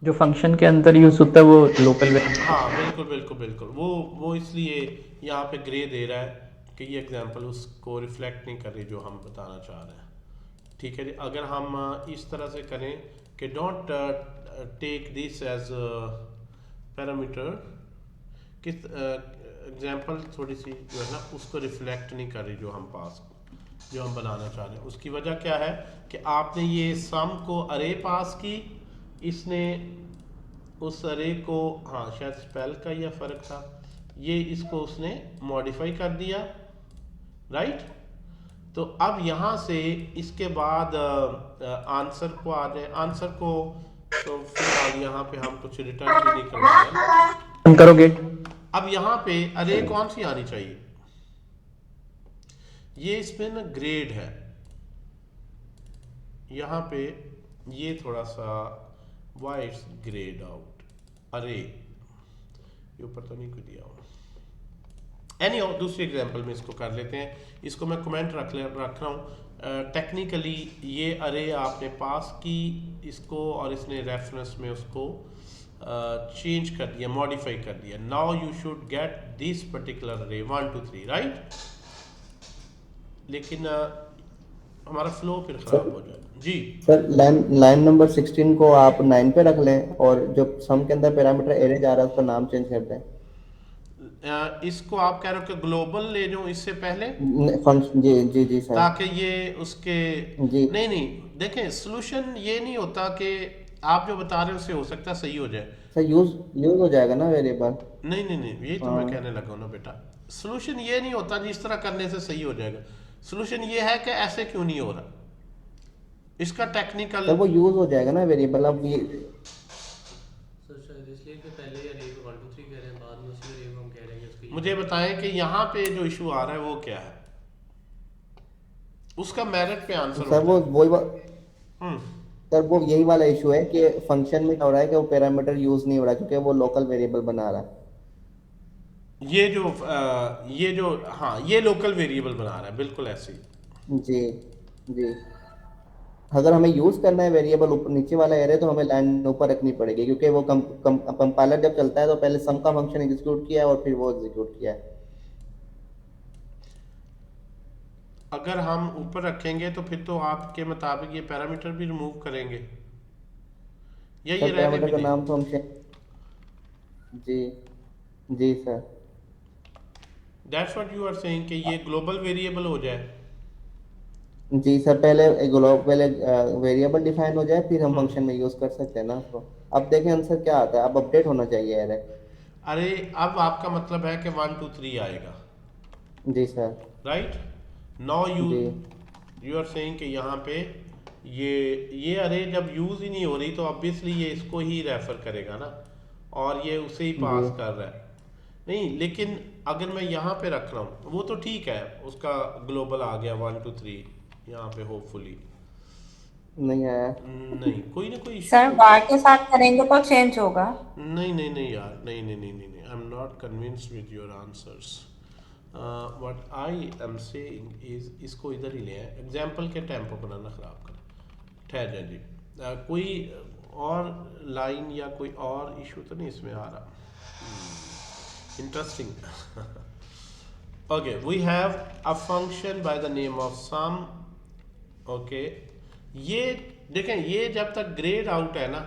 जो फंक्शन के अंदर यूज होता है वो लोकल हाँ बिल्कुल बिल्कुल बिल्कुल, वो इसलिए यहाँ पे ग्रे दे रहा है कि ये एग्जाम्पल उसको रिफ्लेक्ट नहीं कर रही जो हम बताना चाह रहे हैं। ठीक है जी, अगर हम इस तरह से करें कि don't take this as parameter, किस एग्जाम्पल थोड़ी सी जो है ना उसको रिफ्लेक्ट नहीं कर रही जो हम जो हम बनाना चाह रहे हैं। उसकी वजह क्या है कि आपने ये सम को अरे पास की, इसने उस अरे को, हाँ शायद स्पेल का या फर्क था, ये इसको उसने मॉडिफाई कर दिया, राइट। तो अब यहाँ से इसके बाद आंसर को आ जाए, आंसर को तो फिलहाल यहाँ पे हम कुछ रिटर्न भी नहीं करेंगे। करो गेट। अब यहाँ पे अरे कौन सी आनी चाहिए, ये इसमें ना ग्रेड है, यहाँ पे ये थोड़ा सा वाई इट्स ग्रेड आउट अरे, ये ऊपर तो नहीं कोई दिया हुआ। एनीहाउ दूसरी एग्जांपल में इसको कर लेते हैं, इसको मैं कमेंट रख रहा हूँ। टेक्निकली ये अरे आपने पास की इसको और इसने रेफरेंस में उसको चेंज कर दिया, मॉडिफाई कर दिया। Now you should get this particular अरे 1 2 3, राइट। लेकिन हमारा फ्लो फिर खराब हो जाए जी। सर लाइन नंबर 16 को आप 9 पे रख लें और जो सम के अंदर पैरामीटर एरे जा रहा है उसका नाम चेंज कर दें। इसको आप कह रहे हो कि ग्लोबल ले जाऊं इससे पहले, फंक्शन जी जी जी सर, ताकि ये उसके जी। नहीं देखें, सोल्यूशन ये नहीं होता कि आप जो बता रहे हो उससे हो सकता है सही हो जाए। सर यूज हो जाएगा ना वेरिएबल। नहीं यही तो मैं कहने लगा हूं ना बेटा, सोल्यूशन ये नहीं होता जिस तरह करने से सही हो जाएगा। सोल्यूशन ये है कि ऐसे क्यों नहीं हो रहा, इसका टेक्निकल। सर वो यूज हो जाएगा ना वेरिएबल। अब ये सर शायद इसलिए कि पहले अरे को 1 2 3 कह रहे हैं, बाद में उसी अरे को हम कह रहे हैं उसकी। मुझे बताएं कि यहाँ पे जो इशू आ रहा है वो क्या है, उसका मेरिट पे आंसर सर वो वही हम्म सर वो यही वाला इशू है कि फंक्शन में क्या हो रहा है कि वो पैरामीटर यूज नहीं हो रहा क्योंकि वो लोकल वेरिएबल बना रहा है। ये जो हाँ ये लोकल वेरिएबल बना रहा है, बिल्कुल ऐसे ही। जी जी। अगर हमें यूज करना है वेरिएबल ऊपर नीचे वाला एरे तो हमें लाइन ऊपर रखनी पड़ेगी क्योंकि वो कंपाइलर जब चलता है तो पहले सम का फंक्शन एग्जीक्यूट किया है और फिर वो एग्जीक्यूट किया है। अगर हम ऊपर रखेंगे तो फिर तो आपके मुताबिक ये पैरामीटर भी रिमूव करेंगे या ये सर रहने पैरामीटर भी का दें? नाम तो हम जी जी sir. That's what you are saying कि ये ग्लोबल वेरिएबल हो जाए। जी सर पहले ग्लोबल वेरिएबल डिफाइन हो जाए फिर हम फंक्शन में यूज कर सकते हैं ना उसको। अब देखें आंसर क्या आता है, अब अपडेट होना चाहिए एरे। अरे अब आपका मतलब है कि 1 2 3 आएगा, जी सर। राइट। नाउ जी यू आर सेइंग कि यहाँ पे ये अरे जब यूज ही नहीं हो रही तो ऑब्वियसली ये इसको ही रेफर करेगा ना, और ये उसे ही पास जी। कर रहा है। नहीं लेकिन अगर मैं यहाँ पे रख रहा हूँ वो तो ठीक है, उसका ग्लोबल आ गया 1 2 3 यहाँ पे होपफुली। नहीं आया। नहीं कोई ना कोई सर बार के साथ करेंगे तो चेंज होगा। नहीं यार, नहीं I am not convinced with your answers. What I am saying is, इसको इधर ही ले आए, एग्जाम्पल के टेम्पो को ना ख़राब कर। ठहर जाए जी, कोई और लाइन या कोई और इशू तो नहीं इसमें आ रहा? Interesting. Okay, we have a function by the name of sum. Okay, ये देखें, ये जब तक ग्रेड आउट है ना,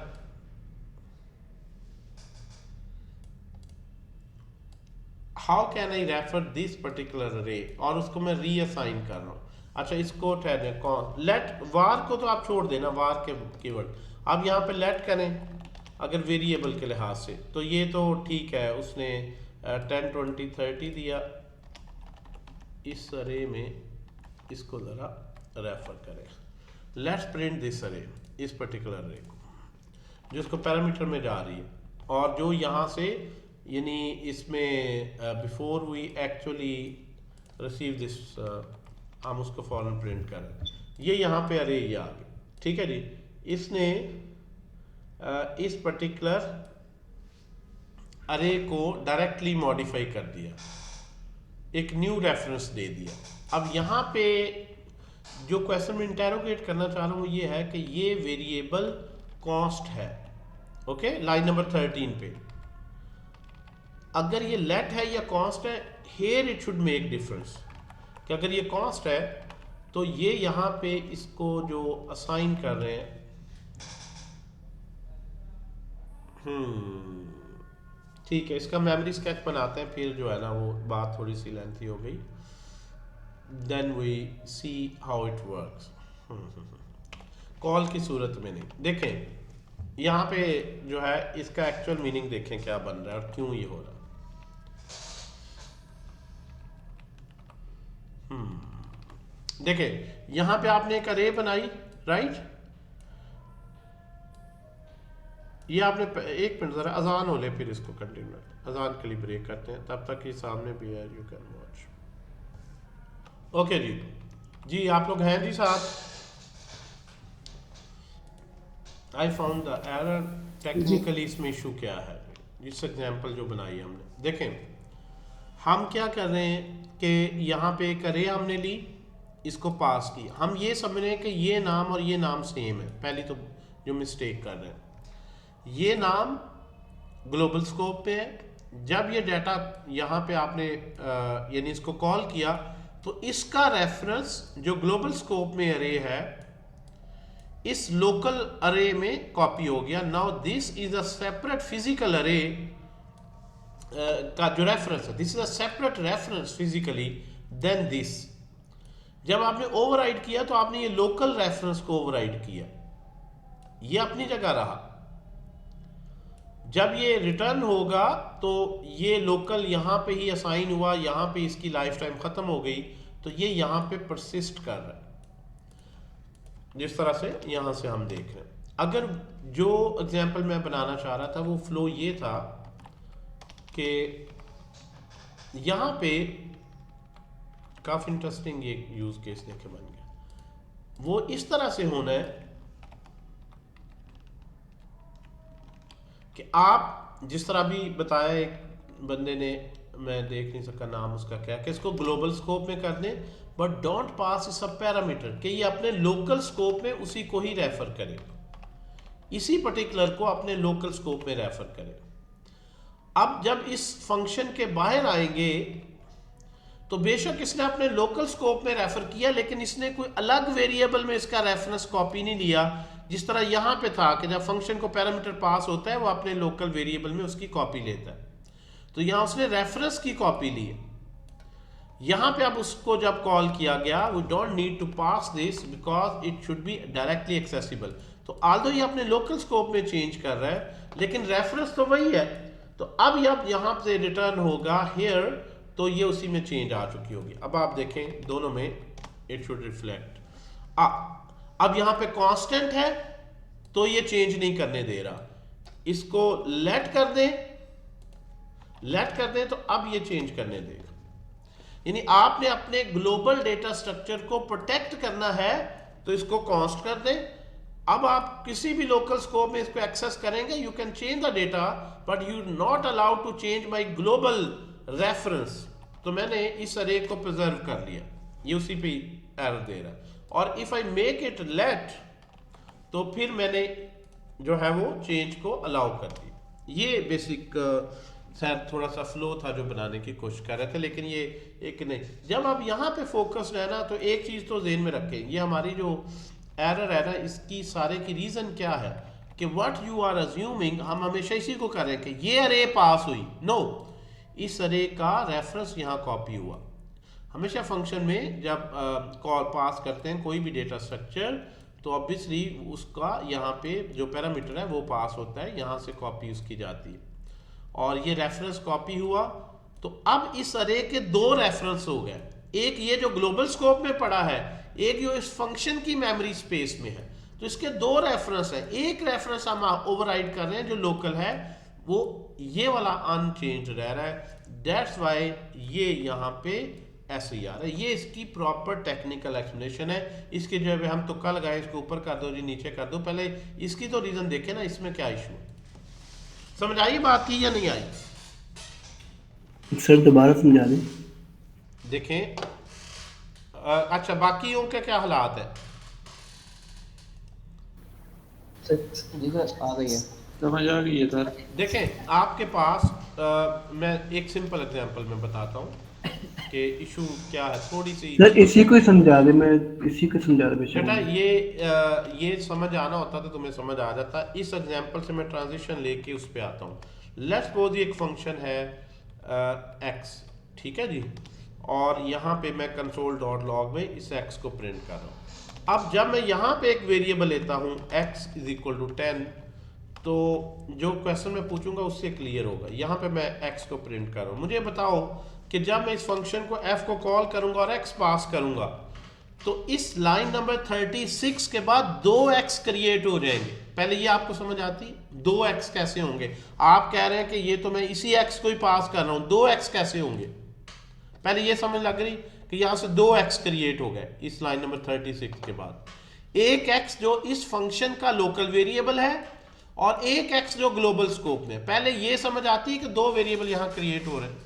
how can I refer this particular array, और उसको मैं रीअसाइन कर रहा हूँ। अच्छा, इसको ठहरे, कौन लेट वार को तो आप छोड़ देना, वार के कीवर्ड। अब यहाँ पे लेट करें अगर वेरिएबल के लिहाज से, तो ये तो ठीक है, उसने 10 20 30 दिया। इस अरे में इसको ज़रा रेफर करें, लेट्स प्रिंट दिस अरे, इस पर्टिकुलर अरे को जो इसको पैरामीटर में जा रही है, और जो यहाँ से यानी इसमें before we actually receive this, हम उसको फॉरन प्रिंट करें। ये यहाँ पे अरे ये आ गई, ठीक है जी। इसने इस पर्टिकुलर अरे को डायरेक्टली मॉडिफाई कर दिया, एक न्यू रेफरेंस दे दिया। अब यहाँ पे जो क्वेश्चन में इंटेरोगेट करना चाह रहा हूँ ये है कि ये वेरिएबल कॉस्ट है। ओके, लाइन नंबर 13 पे अगर ये लेट है या कॉस्ट है, here it should make difference कि अगर ये कॉस्ट है तो ये यहाँ पे इसको जो असाइन कर रहे हैं, ठीक है, इसका मेमोरी स्केच बनाते हैं, फिर जो है ना वो बात थोड़ी सी लेंथी हो गई। Then we see how it works. Call की सूरत में नहीं। देखें यहाँ पे जो है इसका एक्चुअल मीनिंग देखें क्या बन रहा है और क्यों ये हो रहा है। देखें यहाँ पे आपने एक अरे बनाई, राइट। ये आपने एक मिनट जरा अजान हो ले, फिर इसको कंटिन्यू, अजान के लिए ब्रेक करते हैं, तब तक ये सामने भी है, यू कैन वॉच। ओके जी आप लोग हैं जी साथ। I found the error, technically इसमें इशू क्या है, इस एग्जांपल जो बनाई हमने। देखें हम क्या कर रहे हैं कि यहाँ पे एक अरे हमने ली, इसको पास की, हम ये समझ रहे हैं कि ये नाम और ये नाम सेम है। पहली तो जो मिस्टेक कर रहे हैं, ये नाम ग्लोबल स्कोप पे है, जब ये डाटा यहाँ पे आपने यानी इसको कॉल किया तो इसका रेफरेंस जो ग्लोबल स्कोप में अरे है इस लोकल अरे में कॉपी हो गया। Now this is a separate physical array का जो रेफरेंस है, this is a separate reference physically than this. जब आपने ओवरराइड किया तो आपने ये लोकल रेफरेंस को ओवरराइड किया, ये अपनी जगह रहा। जब ये रिटर्न होगा तो ये लोकल यहाँ पे ही असाइन हुआ, यहाँ पे इसकी लाइफ टाइम खत्म हो गई, तो ये यहाँ पे परसिस्ट कर रहा है जिस तरह से यहाँ से हम देख रहे हैं। अगर जो एग्जांपल मैं बनाना चाह रहा था वो फ्लो ये था कि यहाँ पे काफी इंटरेस्टिंग ये यूज केस देखे बन गया। वो इस तरह से होना है कि आप जिस तरह भी बताया एक बंदे ने, मैं देख नहीं सका नाम उसका क्या, कि इसको ग्लोबल स्कोप में कर दें बट डोंट पास इस पैरामीटर कि ये अपने लोकल स्कोप में उसी को ही रेफर करे, इसी पर्टिकुलर को अपने लोकल स्कोप में रेफर करे। अब जब इस फंक्शन के बाहर आएंगे तो बेशक इसने अपने लोकल स्कोप में रेफर किया, लेकिन इसने कोई अलग वेरिएबल में इसका रेफरेंस कॉपी नहीं लिया, जिस तरह यहाँ पे था कि जब फंक्शन को पैरामीटर पास होता है वो अपने लोकल वेरिएबल में उसकी कॉपी लेता है। तो यहाँ उसने रेफरेंस की कॉपी ली है। यहाँ पे अब उसको जब कॉल किया गया, we don't need to pass this because it should be directly accessible. तो आल्दो ये अपने लोकल स्कोप में चेंज कर रहा है लेकिन रेफरेंस तो वही है। तो अब यहाँ से रिटर्न होगा हेयर, तो ये उसी में चेंज आ चुकी होगी। अब आप देखें दोनों में इट शुड रिफ्लेक्ट। अब यहाँ पे कांस्टेंट है तो ये चेंज नहीं करने दे रहा, इसको लेट कर दें तो अब ये चेंज करने देगा। यानी आपने अपने ग्लोबल डेटा स्ट्रक्चर को प्रोटेक्ट करना है तो इसको कांस्ट कर दें। अब आप किसी भी लोकल स्कोप में इसको एक्सेस करेंगे, you can change the data but you not allowed to change my global reference. तो मैंने इस अरे को प्रिजर्व कर लिया, ये उसी पे एरर दे रहा है। और if I make it let, तो फिर मैंने जो है वो चेंज को अलाउ कर दी। ये बेसिक शायद थोड़ा सा फ्लो था जो बनाने की कोशिश कर रहे थे, लेकिन ये एक नहीं। जब आप यहाँ पे फोकस्ड है ना, तो एक चीज़ तो ज़हन में रखें, ये हमारी जो एरर है ना, इसकी सारे की रीज़न क्या है कि व्हाट यू आर अज्यूमिंग, हम हमेशा इसी को कर रहे हैं कि ये अरे पास हुई। नो, इस अरे का रेफरेंस यहाँ कॉपी हुआ। हमेशा फंक्शन में जब कॉल पास करते हैं कोई भी डेटा स्ट्रक्चर, तो ऑब्वियसली उसका यहाँ पे जो पैरामीटर है वो पास होता है, यहाँ से कॉपी उसकी जाती है, और ये रेफरेंस कॉपी हुआ। तो अब इस अरे के दो रेफरेंस हो गए, एक ये जो ग्लोबल स्कोप में पड़ा है, एक जो इस फंक्शन की मेमोरी स्पेस में है। तो इसके दो रेफरेंस है, एक रेफरेंस हम ओवरराइड कर रहे हैं जो लोकल है, वो ये वाला अनचेंज रह रहा है। दैट्स वाई ये यहाँ पे ऐसे ही आ रहा है। ये इसकी प्रॉपर टेक्निकल एक्सप्लेनेशन है। इसके जो है हम तुक्का लगाए, इसको ऊपर कर दो जी, नीचे कर दो, पहले इसकी तो रीजन देखे ना, इसमें क्या इशू है। समझ आई बात की या नहीं आई? सर दोबारा समझा दें। देखें, अच्छा बाकियों के क्या हालात है? जी सर आ गई है, समझ आ गई है सर। देखें आपके पास मैं एक सिंपल एग्जांपल में बताता हूँ कि इशू क्या है, थोड़ी सी। सर इसी को ही समझा दे, मैं इसी को समझा दे बेटा। ये समझ आना होता तो तुम्हें समझ आ जाता। इस एग्जांपल से मैं ट्रांजिशन लेके उस पे आता हूँ। लेट्स सपोज एक फंक्शन है x, ठीक है जी, और यहाँ पे मैं कंसोल डॉट लॉग में इस x को प्रिंट कर रहा हूँ। अब जब मैं यहाँ पे एक वेरिएबल लेता हूँ x इज इक्वल टू 10, तो जो क्वेश्चन मैं पूछूंगा उससे क्लियर होगा। यहाँ पे मैं x को प्रिंट कर रहा हूँ। मुझे बताओ कि जब मैं इस फंक्शन को f को कॉल करूंगा और x पास करूंगा, तो इस लाइन नंबर 36 के बाद 2x क्रिएट हो जाएंगे। पहले ये आपको समझ आती, 2x कैसे होंगे? आप कह रहे हैं कि ये तो मैं इसी x को ही पास कर रहा हूं, 2x कैसे होंगे? पहले ये समझ लग रही कि यहां से 2x क्रिएट हो गए इस लाइन नंबर 36 के बाद। एक x जो इस फंक्शन का लोकल वेरिएबल है और एक x जो ग्लोबल स्कोप में। पहले ये समझ आती है कि दो वेरिएबल यहां क्रिएट हो रहे हैं।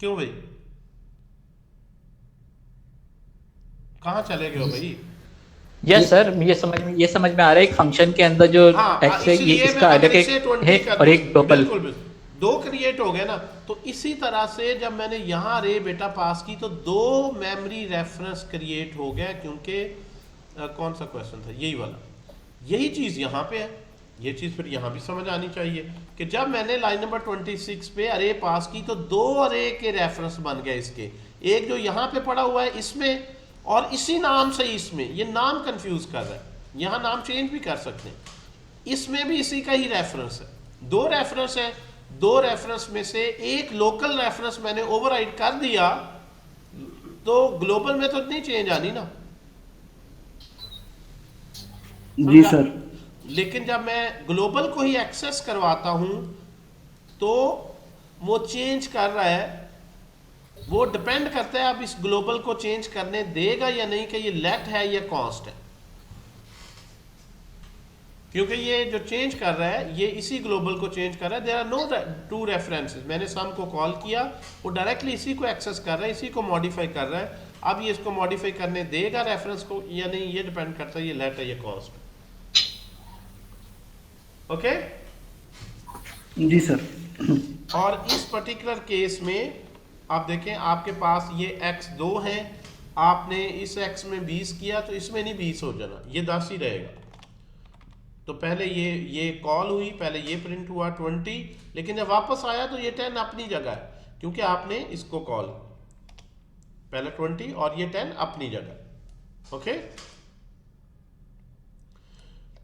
क्यों भाई, कहां चले गए हो भाई? यस सर, ये समझ में आ रहा है। एक फंक्शन के अंदर जो एक्स है, ये इसका अलग एक है और एक ग्लोबल, दो क्रिएट हो गए ना। तो इसी तरह से जब मैंने यहाँ रे बेटा पास की, तो दो मेमोरी रेफरेंस क्रिएट हो गया, क्योंकि कौन सा क्वेश्चन था, यही वाला। यही चीज यहाँ पे है, ये चीज फिर यहाँ भी समझ आनी चाहिए कि जब मैंने लाइन नंबर 26 पे अरे पास की, तो दो अरे के रेफरेंस बन गए इसके, एक जो यहाँ पे पड़ा हुआ है इसमें, और इसी नाम से इसमें। ये नाम कंफ्यूज कर रहा है, यहाँ नाम चेंज भी कर सकते हैं। इसमें भी इसी का ही रेफरेंस है, दो रेफरेंस है। दो रेफरेंस में से एक लोकल रेफरेंस मैंने ओवरराइड कर दिया, तो ग्लोबल में तो नहीं चेंज आनी ना। जी सर। लेकिन जब मैं ग्लोबल को ही एक्सेस करवाता हूं, तो वो चेंज कर रहा है। वो डिपेंड करता है अब इस ग्लोबल को चेंज करने देगा या नहीं, कि ये लेट है या कॉन्स्ट है। क्योंकि ये जो चेंज कर रहा है, ये इसी ग्लोबल को चेंज कर रहा है। There are no two references. मैंने सम को कॉल किया, वो डायरेक्टली इसी को एक्सेस कर रहा है, इसी को मॉडिफाई कर रहा है। अब ये इसको मॉडिफाई करने देगा रेफरेंस को या नहीं, ये डिपेंड करता है ये लेट है या कॉन्स्ट है। ओके जी सर। और इस पर्टिकुलर केस में आप देखें, आपके पास ये x 2 है, आपने इस x में 20 किया, तो इसमें नहीं 20 हो जाना, ये 10 ही रहेगा। तो पहले ये कॉल हुई, पहले ये प्रिंट हुआ 20, लेकिन जब वापस आया तो ये 10 अपनी जगह है, क्योंकि आपने इसको कॉल पहले 20 और ये 10 अपनी जगह। ओके,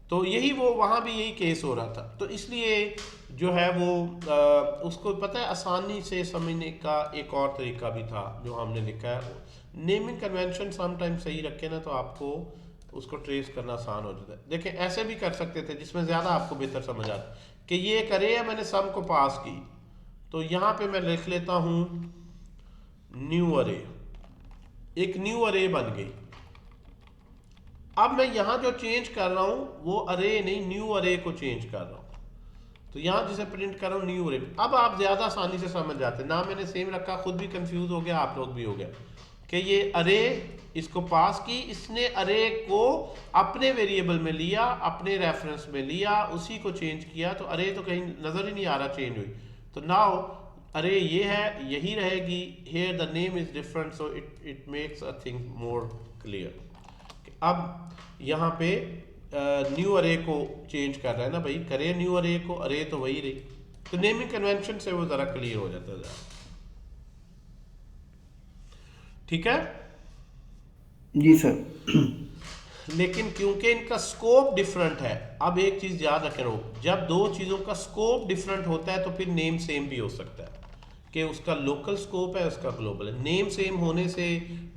तो यही वो वहां भी यही केस हो रहा था। तो इसलिए जो है वो उसको पता है, आसानी से समझने का एक और तरीका भी था जो हमने लिखा है। नेमिंग कन्वेंशन समटाइम सही रखे ना, तो आपको उसको ट्रेस करना आसान हो जाता है। देखें, ऐसे भी कर सकते थे जिसमें ज़्यादा आपको बेहतर समझ आता कि ये एक अरे है, मैंने सम को पास की, तो यहाँ पे मैं लिख लेता हूँ न्यू अरे। एक न्यू अरे बन गई। अब मैं यहाँ जो चेंज कर रहा हूँ वो अरे नहीं, न्यू अरे को चेंज कर रहा हूँ। तो यहाँ जिसे प्रिंट कर रहा हूँ न्यू अरे। अब आप ज़्यादा आसानी से समझ जाते हैं ना, मैंने सेम रखा, खुद भी कंफ्यूज हो गया, आप लोग भी हो गया कि ये अरे इसको पास की, इसने अरे को अपने वेरिएबल में लिया, अपने रेफरेंस में लिया, उसी को चेंज किया, तो अरे तो कहीं नज़र ही नहीं आ रहा चेंज हुई। तो नाउ अरे ये है, यही रहेगी, here the name is different, so it makes a thing more clear. अब यहाँ पे न्यू अरे को चेंज कर रहा है ना भाई, करे न्यू अरे को, अरे तो वही रही, तो नेमिंग कन्वेंशन से वो ज़रा क्लियर हो जाता है। ठीक है जी सर। लेकिन क्योंकि इनका स्कोप डिफरेंट है, अब एक चीज याद रखें लोग, जब दो चीजों का स्कोप डिफरेंट होता है तो फिर नेम सेम भी हो सकता है, कि उसका लोकल स्कोप है, उसका ग्लोबल है। नेम सेम होने से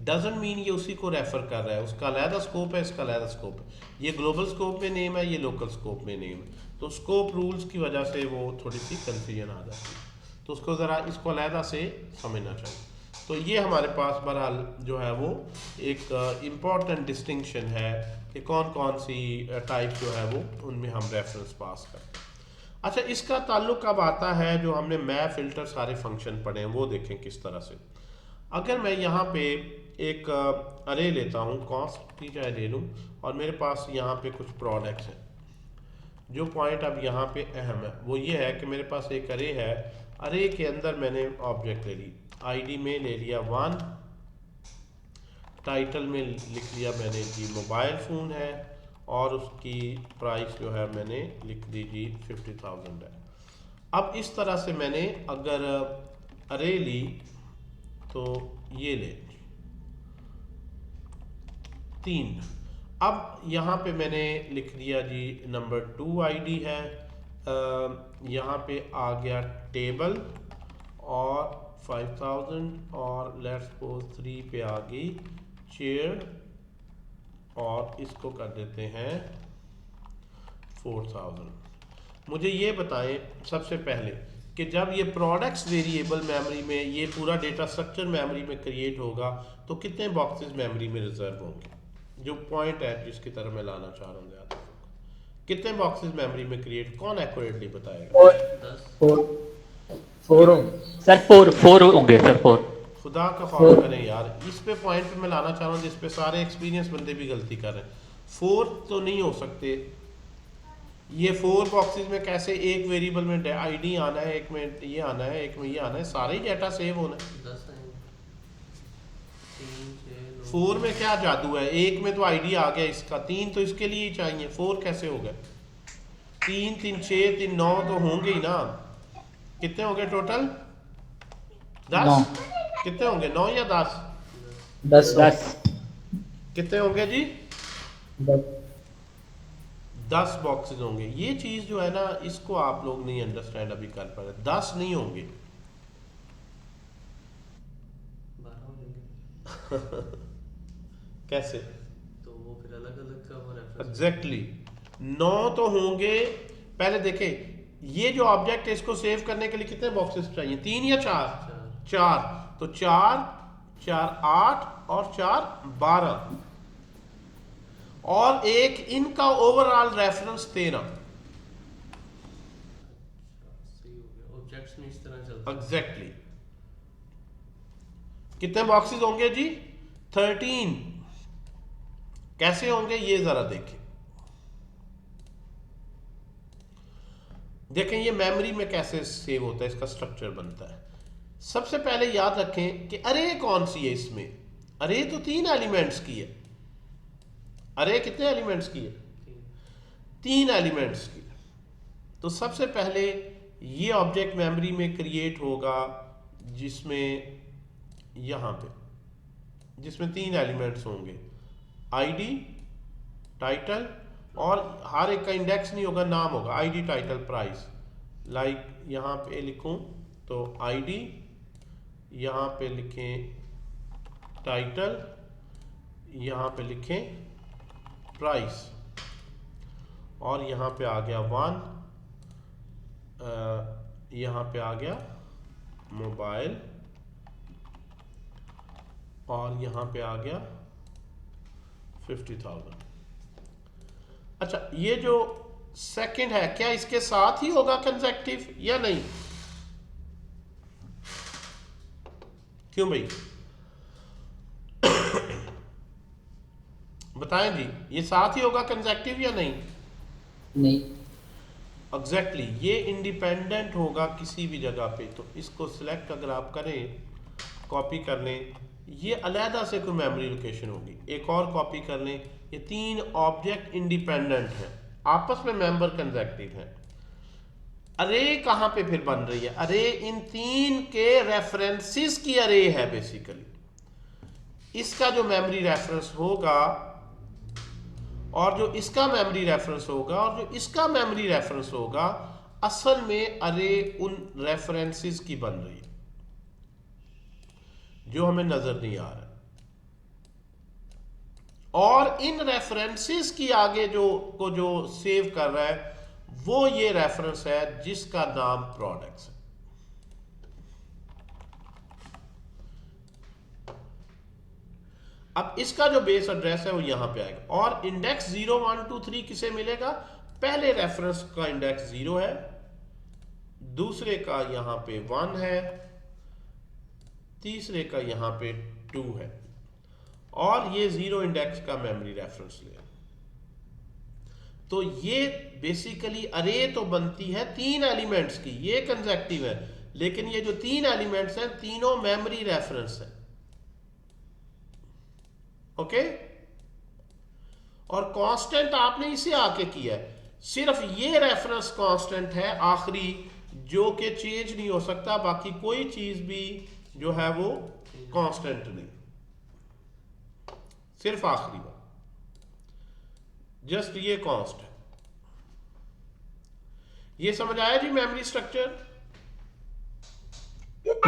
डजंट मीन ये उसी को रेफर कर रहा है, उसका अलहदा स्कोप है, इसका अलहदा स्कोप है, ये ग्लोबल स्कोप में नेम है, ये लोकल स्कोप में नेम है, तो स्कोप रूल्स की वजह से वो थोड़ी सी कंफ्यूजन आ जाती है, तो उसको ज़रा इसको अलहदा से समझना चाहिए। तो ये हमारे पास बहरहाल जो है वो एक इम्पॉर्टेंट डिस्टिंक्शन है कि कौन कौन सी टाइप जो है वो उनमें हम रेफरेंस पास करते हैं। अच्छा, इसका ताल्लुक अब आता है जो हमने मैप फिल्टर सारे फंक्शन पढ़े हैं, वो देखें किस तरह से। अगर मैं यहाँ पे एक अरे लेता हूँ, कॉस्ट की चाहे ले लूँ, और मेरे पास यहाँ पे कुछ प्रोडक्ट्स हैं, जो पॉइंट अब यहाँ पे अहम है वो ये है कि मेरे पास एक अरे है, अरे के अंदर मैंने ऑब्जेक्ट ले ली, आईडी में ले लिया 1, टाइटल में लिख लिया मैंने जी मोबाइल फ़ोन है, और उसकी प्राइस जो है मैंने लिख दी जी 50,000 है। अब इस तरह से मैंने अगर अरे ली तो ये ले 3, अब यहाँ पे मैंने लिख दिया जी नंबर 2 आईडी है, यहाँ पे आ गया टेबल और 5000, और लेट्स सपोज 3 पे आ गई चेयर, और इसको कर देते हैं 4000। मुझे ये बताएं सबसे पहले कि जब ये प्रोडक्ट्स वेरिएबल मेमोरी में, ये पूरा डेटा स्ट्रक्चर मेमोरी में क्रिएट होगा तो कितने बॉक्सेस मेमोरी में रिजर्व होंगे, जो पॉइंट है जिसकी तरफ मैं लाना चाह रहा हूँ ज़्यादा, कितने बॉक्सेस मेमोरी में क्रिएट, कौन एक्यूरेटली बताएगा? 4 होंगे सर, 4। खुदा का फॉलो करें यार, इस पे पॉइंट पे मैं लाना चाह रहा हूँ जिस पे सारे एक्सपीरियंस बंदे भी गलती कर रहे हैं। 4 तो नहीं हो सकते, ये 4 बॉक्सेस में कैसे, एक वेरिएबल में आईडी आना है, एक में ये आना है, एक में ये आना है, सारे ही डेटा सेव होना है। 10 आएंगे, 3 6 4 में क्या जादू है, एक में तो आईडी आ गया इसका, 3 तो इसके लिए ही चाहिए, 4 कैसे हो गए? 3 3 6 3 9 तो होंगे ही ना, कितने हो गए टोटल? 10। कितने होंगे, 9 या 10? 10 कितने होंगे जी? 10 बॉक्सेस होंगे। ये चीज जो है ना, इसको आप लोग नहीं अंडरस्टैंड अभी कर पा रहे, 10 नहीं होंगे। 12 हो जाएंगे। कैसे? तो वो फिर अलग अलग का वो रेफरेंस। एग्जैक्टली 9 तो होंगे। पहले देखें, ये जो ऑब्जेक्ट है इसको सेव करने के लिए कितने बॉक्सेस चाहिए, 3 या 4? 4। तो 4 4 8 और 4 12, और एक इनका ओवरऑल रेफरेंस 13। सही हो गया, ऑब्जेक्ट्स में इस तरह चलता है। एग्जैक्टली कितने बॉक्सेस होंगे जी? 13। कैसे होंगे ये जरा देखें। देखें ये मेमोरी में कैसे सेव होता है, इसका स्ट्रक्चर बनता है। सबसे पहले याद रखें कि अरे कौन सी है इसमें, अरे तो 3 एलिमेंट्स की है। अरे कितने एलिमेंट्स की है? 3 एलिमेंट्स की। तो सबसे पहले ये ऑब्जेक्ट मेमोरी में क्रिएट होगा जिसमें यहां पे, जिसमें 3 एलिमेंट्स होंगे, आईडी, टाइटल, और हर एक का इंडेक्स नहीं होगा, नाम होगा, आईडी टाइटल प्राइस। लाइक यहां पे लिखूं तो आईडी, यहां पे लिखें टाइटल, यहां पे लिखें प्राइस, और यहाँ पे आ गया 1, यहाँ पे आ गया मोबाइल, और यहाँ पे आ गया 50,000। अच्छा, ये जो सेकंड है, क्या इसके साथ ही होगा कंसेक्टिव या नहीं? क्यों भाई? बताएं जी, ये साथ ही होगा कंसेक्टिव या नहीं? नहीं। एग्जैक्टली ये इंडिपेंडेंट होगा किसी भी जगह पे। तो इसको सिलेक्ट अगर आप करें, कॉपी कर लें, ये अलहदा से कोई मेमोरी लोकेशन होगी। एक और कॉपी कर लें, ये 3 ऑब्जेक्ट इंडिपेंडेंट हैं, आपस में मेंबर कंसेक्टिव हैं। अरे कहाँ पे फिर बन रही है? अरे इन 3 के रेफरेंसेस की अरे है बेसिकली। इसका जो मेमोरी रेफरेंस होगा और जो इसका मेमोरी रेफरेंस होगा और जो इसका मेमोरी रेफरेंस होगा, असल में अरे उन रेफरेंसेस की बन रही है जो हमें नजर नहीं आ रहा। और इन रेफरेंसेस की आगे जो सेव कर रहा है वो ये रेफरेंस है जिसका नाम प्रोडक्ट्स है। अब इसका जो बेस एड्रेस है वो यहां पे आएगा। और इंडेक्स 0 1 2 3 किसे मिलेगा? पहले रेफरेंस का इंडेक्स 0 है, दूसरे का यहां पे 1 है, तीसरे का यहां पे 2 है, और ये 0 इंडेक्स का मेमोरी रेफरेंस ले। तो ये बेसिकली अरे तो बनती है 3 एलिमेंट्स की, ये कंसेक्टिव है, लेकिन ये जो 3 एलिमेंट्स हैं तीनों मेमोरी रेफरेंस है। ओके? और कांस्टेंट आपने इसे आके किया है, सिर्फ ये रेफरेंस कांस्टेंट है आखिरी, जो कि चेंज नहीं हो सकता। बाकी कोई चीज भी जो है वो कांस्टेंट नहीं, सिर्फ आखिरी बार जस्ट ये कांस्ट है। ये समझ आया जी मेमोरी स्ट्रक्चर?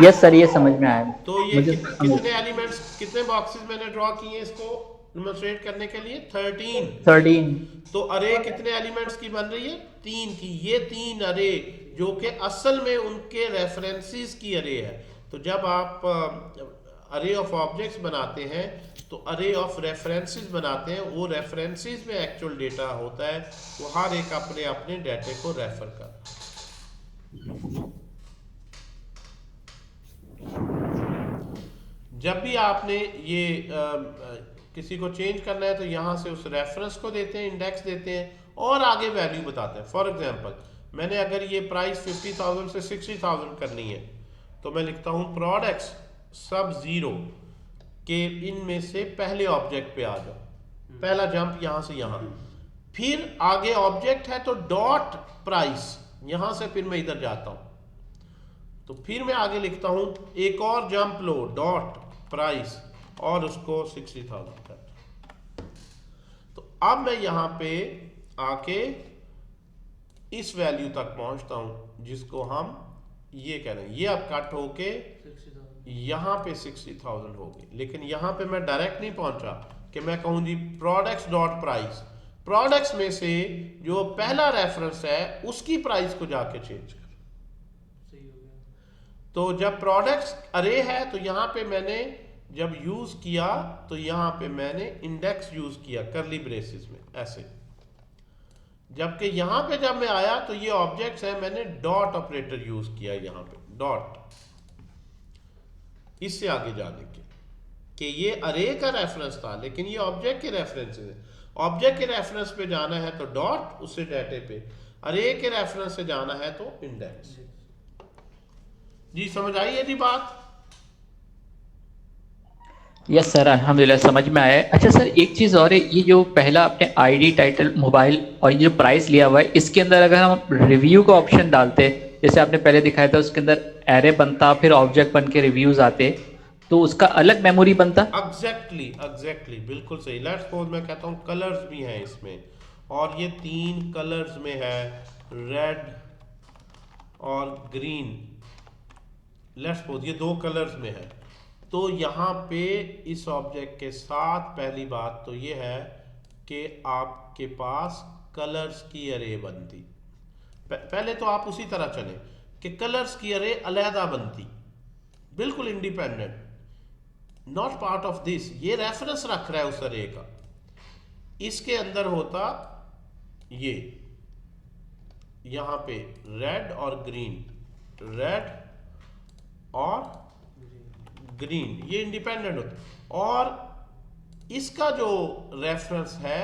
यस सर, ये समझ में आया। तो ये कितने एलिमेंट्स, कितने बॉक्सेस मैंने ड्रॉ किए इसको डेमोंस्ट्रेट करने के लिए? 13। तो अरे कितने एलिमेंट्स की बन रही है? 3 की। ये 3 अरे जो कि असल में उनके रेफरेंसेस की अरे है। तो जब आप अरे ऑफ ऑब्जेक्ट्स बनाते हैं तो अरे ऑफ रेफरेंसेस बनाते हैं। वो रेफरेंसेस में एक्चुअल डेटा होता है, वो हर एक अपने अपने डाटे को रेफर कर। जब भी आपने ये किसी को चेंज करना है तो यहां से उस रेफरेंस को देते हैं, इंडेक्स देते हैं और आगे वैल्यू बताते हैं। फॉर एग्जांपल मैंने अगर ये प्राइस 50,000 से 60,000 करनी है तो मैं लिखता हूं प्रोडक्ट्स सब 0 के इनमें से पहले ऑब्जेक्ट पे आ जाओ, पहला जंप यहां से यहां, फिर आगे ऑब्जेक्ट है तो डॉट प्राइस, यहां से फिर मैं इधर जाता हूं तो फिर मैं आगे लिखता हूं एक और जंप लो, डॉट प्राइस, और उसको 60,000 कर। तो अब मैं यहां पे आके इस वैल्यू तक पहुंचता हूं जिसको हम ये कह रहे हैं। ये अब कट होके यहां पे 60,000 होगी, लेकिन यहां पे मैं डायरेक्ट नहीं पहुंचा कि मैं कहूं जी प्रोडक्ट्स डॉट प्राइस, प्रोडक्ट्स में से जो पहला रेफरेंस है उसकी प्राइस को जाके चेंज कर। तो जब प्रोडक्ट्स अरे है तो यहां पे मैंने जब यूज किया तो यहां पे मैंने इंडेक्स यूज किया करली ब्रेसेस में ऐसे, जबकि यहां पे जब मैं आया तो ये ऑब्जेक्ट्स है, मैंने डॉट ऑपरेटर यूज किया यहां पे, डॉट, इससे आगे जाने के कि ये अरे का रेफरेंस था लेकिन ये ऑब्जेक्ट के रेफरेंस है। ऑब्जेक्ट के रेफरेंस पे जाना है तो डॉट, उससे डाटे पे, अरे के रेफरेंस से जाना है तो इंडेक्स। जी समझ आई है जी बात? यस सर, अल्हम्दुलिल्लाह समझ में आया है। अच्छा सर, एक चीज़ और है, ये जो पहला आपने आईडी, टाइटल, मोबाइल और ये जो प्राइस लिया हुआ है, इसके अंदर अगर हम रिव्यू का ऑप्शन डालते, जैसे आपने पहले दिखाया था, उसके अंदर एरे बनता, फिर ऑब्जेक्ट बन के रिव्यूज आते, तो उसका अलग मेमोरी बनता। एग्जैक्टली बिल्कुल सही। लेट्स सपोज मैं कहता हूँ कलर्स भी हैं इसमें, और ये 3 कलर्स में है, रेड और ग्रीन। लेट्स सपोज ये 2 कलर्स में है, तो यहाँ पे इस ऑब्जेक्ट के साथ पहली बात तो ये है कि आपके पास कलर्स की अरे बनती। पहले तो आप उसी तरह चले कि कलर्स की अरे अलहदा बनती, बिल्कुल independent, not part of this. ये रेफरेंस रख रहा है उस अरे का, इसके अंदर होता ये यहाँ पे रेड और ग्रीन, रेड और ग्रीन ये इंडिपेंडेंट होते हैं। और इसका जो रेफरेंस है,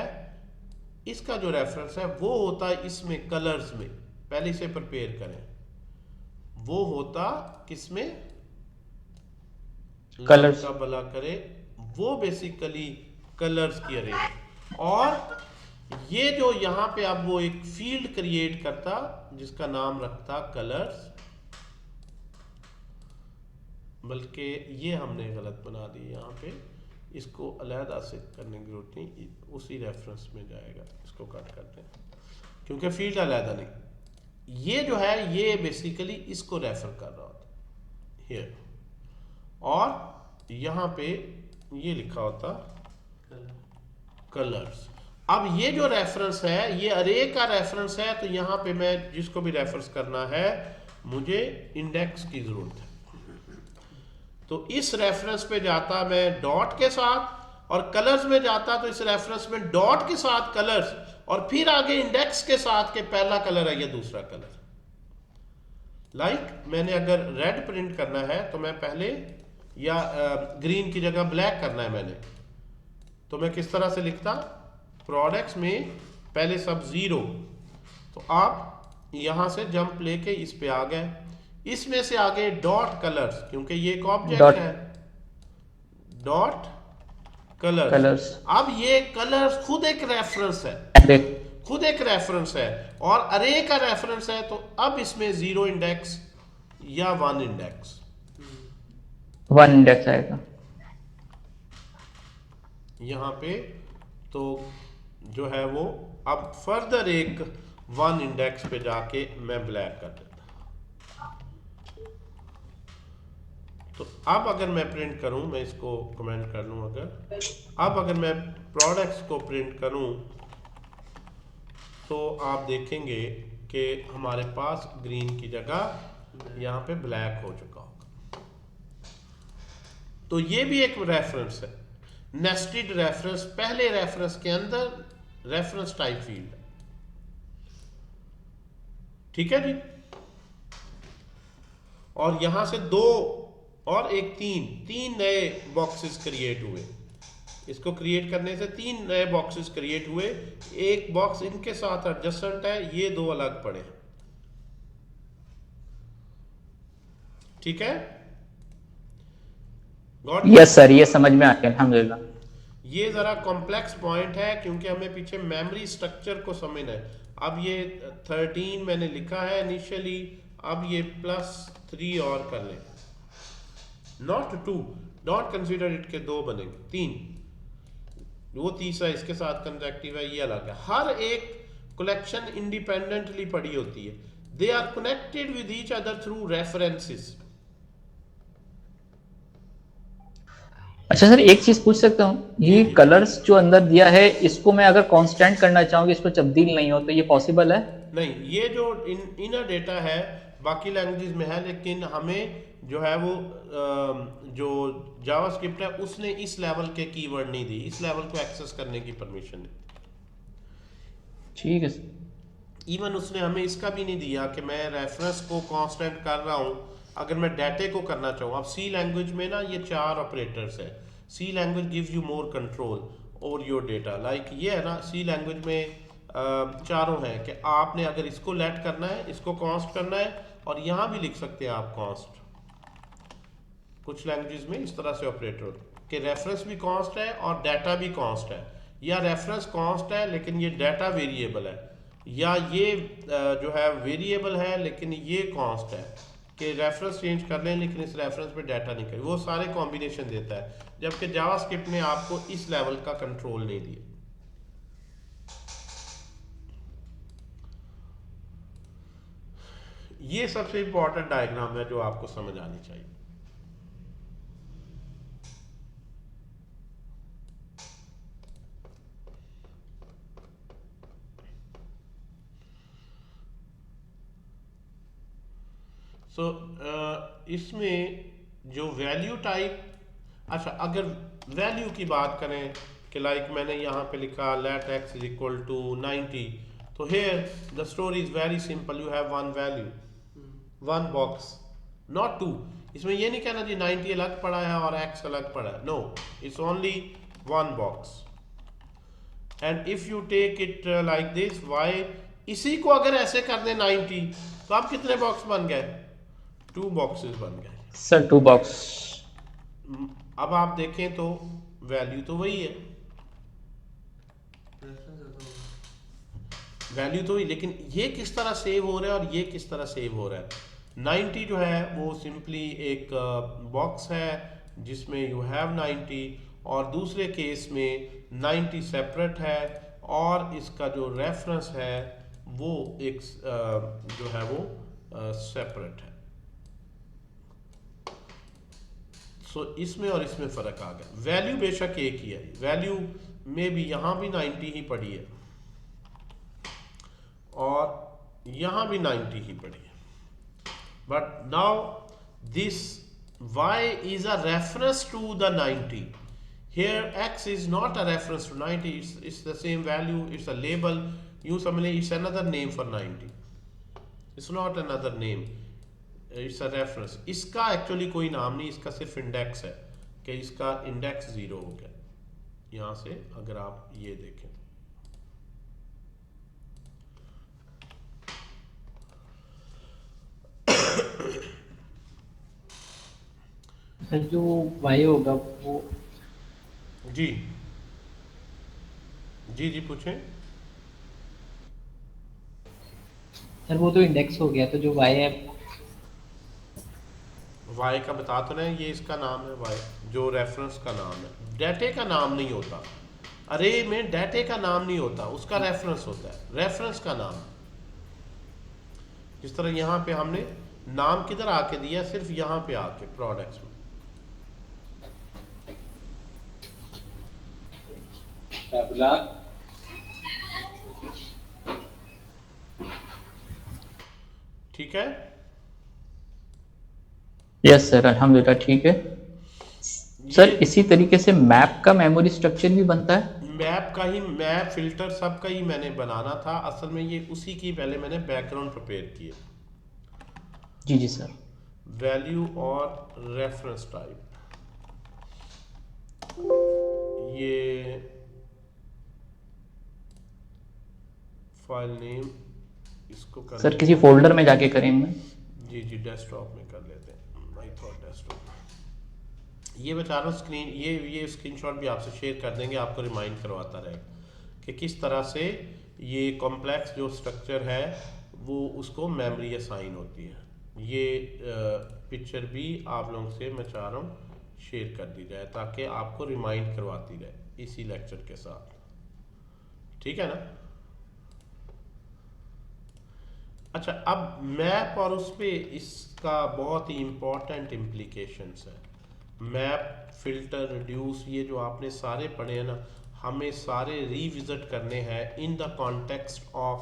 इसका जो रेफरेंस है वो होता है इसमें कलर्स में, पहले इसे प्रिपेयर करें, वो होता किसमें, कलर्स का भला करे, वो बेसिकली कलर्स की अरे। और ये जो यहाँ पे अब वो एक फील्ड क्रिएट करता जिसका नाम रखता कलर्स, बल्कि ये हमने गलत बना दी यहाँ पे, इसको अलहदा से करने की जरूरत नहीं, उसी रेफरेंस में जाएगा, इसको कट करते हैं क्योंकि फील्ड अलहदा नहीं, ये जो है ये बेसिकली इसको रेफर कर रहा होता हियर, और यहाँ पे ये लिखा होता कलर्स। अब ये जो रेफरेंस है ये अरे का रेफरेंस है, तो यहाँ पे मैं जिसको भी रेफरेंस करना है मुझे इंडेक्स की जरूरत है, तो इस रेफरेंस पे जाता मैं डॉट के साथ, और कलर्स में जाता तो इस रेफरेंस में डॉट के साथ कलर्स, और फिर आगे इंडेक्स के साथ के पहला कलर है या दूसरा कलर। लाइक मैंने अगर रेड प्रिंट करना है तो मैं पहले, या ग्रीन की जगह ब्लैक करना है मैंने, तो मैं किस तरह से लिखता, प्रोडक्ट्स में पहले सब 0, तो आप यहां से जंप लेके इस पे आ गए, इसमें से आगे डॉट कलर्स, क्योंकि ये एक ऑब्जेक्ट है, डॉट कलर्स। अब ये कलर्स खुद एक रेफरेंस है, खुद एक रेफरेंस है, और अरे का रेफरेंस है, तो अब इसमें 0 इंडेक्स या 1 इंडेक्स, 1 इंडेक्स आएगा यहाँ पे, तो जो है वो अब फर्दर एक 1 इंडेक्स पे जाके मैं ब्लैक कर देता। तो अब अगर मैं प्रिंट करूं, मैं इसको कमेंट कर लूं, अब अगर मैं प्रोडक्ट्स को प्रिंट करूं तो आप देखेंगे कि हमारे पास ग्रीन की जगह यहाँ पे ब्लैक हो चुका होगा। तो ये भी एक रेफरेंस है, नेस्टेड रेफरेंस, पहले रेफरेंस के अंदर रेफरेंस टाइप फील्ड, ठीक है जी। और यहां से 2 और एक 3 नए बॉक्सेस क्रिएट हुए, इसको क्रिएट करने से 3 नए बॉक्सेस क्रिएट हुए, एक बॉक्स इनके साथ एडजस्टेंट है, ये 2 अलग पड़े, ठीक है। यस सर, ये समझ में आ गया अल्हम्दुलिल्लाह। ये जरा कॉम्प्लेक्स पॉइंट है क्योंकि हमें पीछे मेमोरी स्ट्रक्चर को समझना है। अब ये 13 मैंने लिखा है इनिशियली, अब ये +3 और कर लें, नॉट 2, डोंट कंसीडर इट के 2 बनेंगे, 3, वो तीसरा इसके साथ कंसेक्टिव है, ये अलग है। हर एक कलेक्शन इंडिपेंडेंटली पड़ी होती है, they are connected with each other through references. अच्छा सर, एक चीज पूछ सकता हूँ, ये कलर्स जो अंदर दिया है इसको मैं अगर कांस्टेंट करना चाहूँ, इसको तब्दील नहीं हो, तो ये पॉसिबल है? नहीं, ये जो इनर डेटा है बाकी लैंग्वेजेस में है, लेकिन हमें जो है वो जो जावास्क्रिप्ट है उसने इस लेवल के कीवर्ड नहीं दी, इस लेवल को एक्सेस करने की परमिशन नहीं, ठीक है। इवन उसने हमें इसका भी नहीं दिया कि मैं रेफरेंस को कांस्टेंट कर रहा हूँ अगर मैं डाटे को करना चाहूँ। अब सी लैंग्वेज में ना ये 4 ऑपरेटर्स है, C language gives you more control over your data, like ये है ना, सी लैंग्वेज में चारों हैं कि आपने अगर इसको लेट करना है, इसको कॉन्स्ट करना है, और यहाँ भी लिख सकते हैं आप कॉन्स्ट। कुछ लैंग्वेजेस में इस तरह से ऑपरेटर होते हैं कि रेफरेंस भी कॉन्स्ट है और डाटा भी कॉन्स्ट है, या रेफरेंस कॉन्स्ट है लेकिन ये डाटा वेरिएबल है, या ये जो है वेरिएबल है लेकिन ये कॉन्स्ट है कि रेफरेंस चेंज कर लें लेकिन इस रेफरेंस पे डाटा नहीं करें, वो सारे कॉम्बिनेशन देता है, जबकि जावास्क्रिप्ट ने आपको इस लेवल का कंट्रोल नहीं दिया। ये सबसे इंपॉर्टेंट डायग्राम है जो आपको समझ आनी चाहिए। इसमें जो वैल्यू टाइप, अच्छा अगर वैल्यू की बात करें कि लाइक मैंने यहाँ पे लिखा लेट x = 90, तो here the story is very simple, you have one value, one box, not two. इसमें ये नहीं कहना जी 90 अलग पड़ा है और x अलग पड़ा है, no, it's only one box. And if you take it like this, y, इसी को अगर ऐसे कर दें 90, तो आप कितने बॉक्स बन गए? 2 बॉक्सेस बन गए सर 2 बॉक्स। अब आप देखें तो वैल्यू तो वही है, वैल्यू तो वही, लेकिन ये किस तरह सेव हो रहा है और ये किस तरह सेव हो रहा है। 90 जो है वो सिंपली एक बॉक्स है जिसमें यू हैव 90, और दूसरे केस में 90 सेपरेट है और इसका जो रेफरेंस है वो एक जो है वो सेपरेट है। सो इसमें और इसमें फ़र्क आ गया। वैल्यू बेशक एक ही है, वैल्यू में भी यहाँ भी 90 ही पड़ी है और यहाँ भी 90 ही पड़ी है, but now this y is a reference to the 90. Here x is not a reference to 90, it's the same value, it's a label. You समझ लें it's another name for 90. It's not another name, it's a reference. इसका एक्चुअली कोई नाम नहीं, इसका सिर्फ इंडेक्स है कि इसका इंडेक्स 0 हो गया। यहाँ से अगर आप ये देखें सर जो वाई होगा वो जी जी जी पूछें। सर वो तो इंडेक्स हो गया, तो जो वाई है वाई का बता तो नहीं, ये इसका नाम है वाई, जो रेफरेंस का नाम है। डाटे का नाम नहीं होता, अरे में डाटे का नाम नहीं होता, उसका रेफरेंस होता है, रेफरेंस का नाम। जिस तरह यहाँ पे हमने नाम किधर आके दिया, सिर्फ यहाँ पे आके प्रोडक्ट्स में। ठीक है, यस सर, अल्हम्दुलिल्लाह ठीक है सर। इसी तरीके से मैप का मेमोरी स्ट्रक्चर भी बनता है। मैप का ही, मैप फिल्टर सब का ही मैंने बनाना था असल में, ये उसी की पहले मैंने बैकग्राउंड प्रिपेयर किए। जी जी सर। वैल्यू और रेफरेंस टाइप, ये फाइल नेम इसको कर सर किसी फोल्डर में जाके करेंगे। जी जी डेस्कटॉप में कर लेते हैं। I thought desktop. ये बता रहा हूँ स्क्रीन, ये स्क्रीनशॉट भी आपसे शेयर कर देंगे, आपको रिमाइंड करवाता रहेगा कि किस तरह से ये कॉम्प्लेक्स जो स्ट्रक्चर है वो उसको मेमोरी असाइन होती है। ये पिक्चर भी आप लोगों से मैं चाह रहा हूँ शेयर कर दी जाए ताकि आपको रिमाइंड करवाती रहे इसी लेक्चर के साथ, ठीक है ना। अच्छा, अब मैप और उस पे इसका बहुत ही इम्पोर्टेंट इम्प्लीकेशंस है। मैप, फिल्टर, रिड्यूस, ये जो आपने सारे पढ़े हैं ना, हमें सारे रिविजिट करने हैं इन द कॉन्टेक्स्ट ऑफ,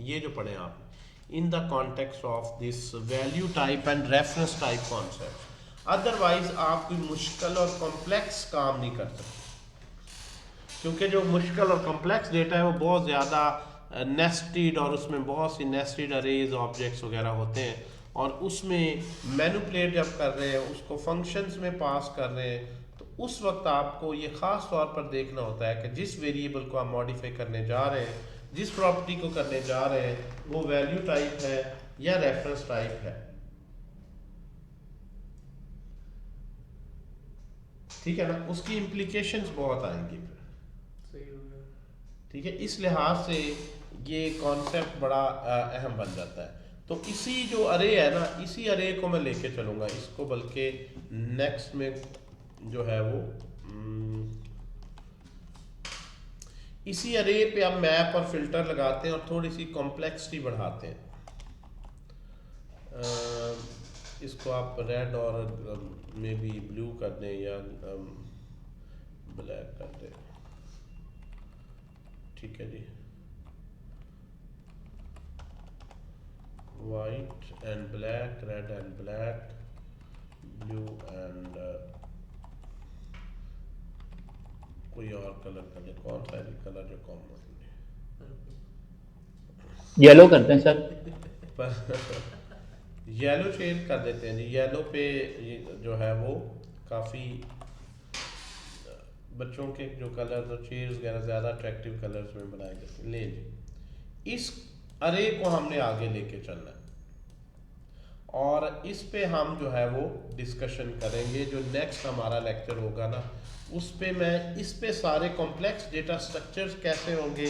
ये जो पढ़े आपने in the context of this value type and reference type concept. Otherwise आप कोई मुश्किल और कॉम्प्लेक्स काम नहीं कर सकते, क्योंकि जो मुश्किल और कॉम्प्लेक्स डेटा है वो बहुत ज़्यादा नेस्टेड और उसमें बहुत सी नेस्टेड अरेज ऑब्जेक्ट्स वगैरह होते हैं, और उसमें मैनिपुलेट जब कर रहे हैं, उसको फंक्शंस में पास कर रहे हैं, तो उस वक्त आपको ये ख़ास तौर पर देखना होता है कि जिस वेरिएबल को आप मॉडिफाई करने जा रहे हैं, जिस प्रॉपर्टी को करने जा रहे हैं, वो वैल्यू टाइप है या रेफरेंस टाइप है, ठीक है ना। उसकी इम्प्लीकेशंस बहुत आएंगी फिर, ठीक है। इस लिहाज से ये कॉन्सेप्ट बड़ा अहम बन जाता है। तो इसी जो अरे है ना, इसी अरे को मैं लेके चलूँगा इसको, बल्कि नेक्स्ट में जो है वो इसी अरे पे हम मैप और फिल्टर लगाते हैं और थोड़ी सी कॉम्प्लेक्सिटी बढ़ाते हैं। इसको आप रेड और मे बी ब्लू कर दें या ब्लैक कर दें, ठीक है जी। White and black, red and black, blue and कोई और कलर कर दे। कौन सा है कलर जो कॉमन है? येलो करते हैं सर। येलो चेंज कर देते हैं जी। येलो पे ये जो है वो काफ़ी बच्चों के जो कलर और चेयर्स वगैरह ज़्यादा अट्रैक्टिव कलर्स में बनाए जाते हैं। ले जी, इस अरे को हमने आगे लेके चलना है और इस पे हम जो है वो डिस्कशन करेंगे। जो नेक्स्ट हमारा लेक्चर होगा ना, उस पे मैं इस पे सारे कॉम्प्लेक्स डेटा स्ट्रक्चर्स कैसे होंगे,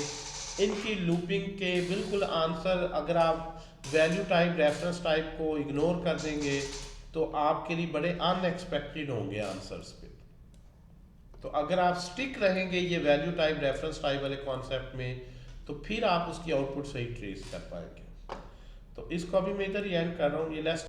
इनकी लूपिंग के बिल्कुल आंसर, अगर आप वैल्यू टाइप रेफरेंस टाइप को इग्नोर कर देंगे तो आपके लिए बड़े अनएक्सपेक्टेड होंगे आंसर्स पे। तो अगर आप स्टिक रहेंगे ये वैल्यू टाइप रेफरेंस टाइप वाले कॉन्सेप्ट में तो फिर आप उसकी आउटपुट सही ट्रेस कर पाएंगे। तो इसको अभी मैं इधर ही एंड कर रहा हूँ। ये लेसन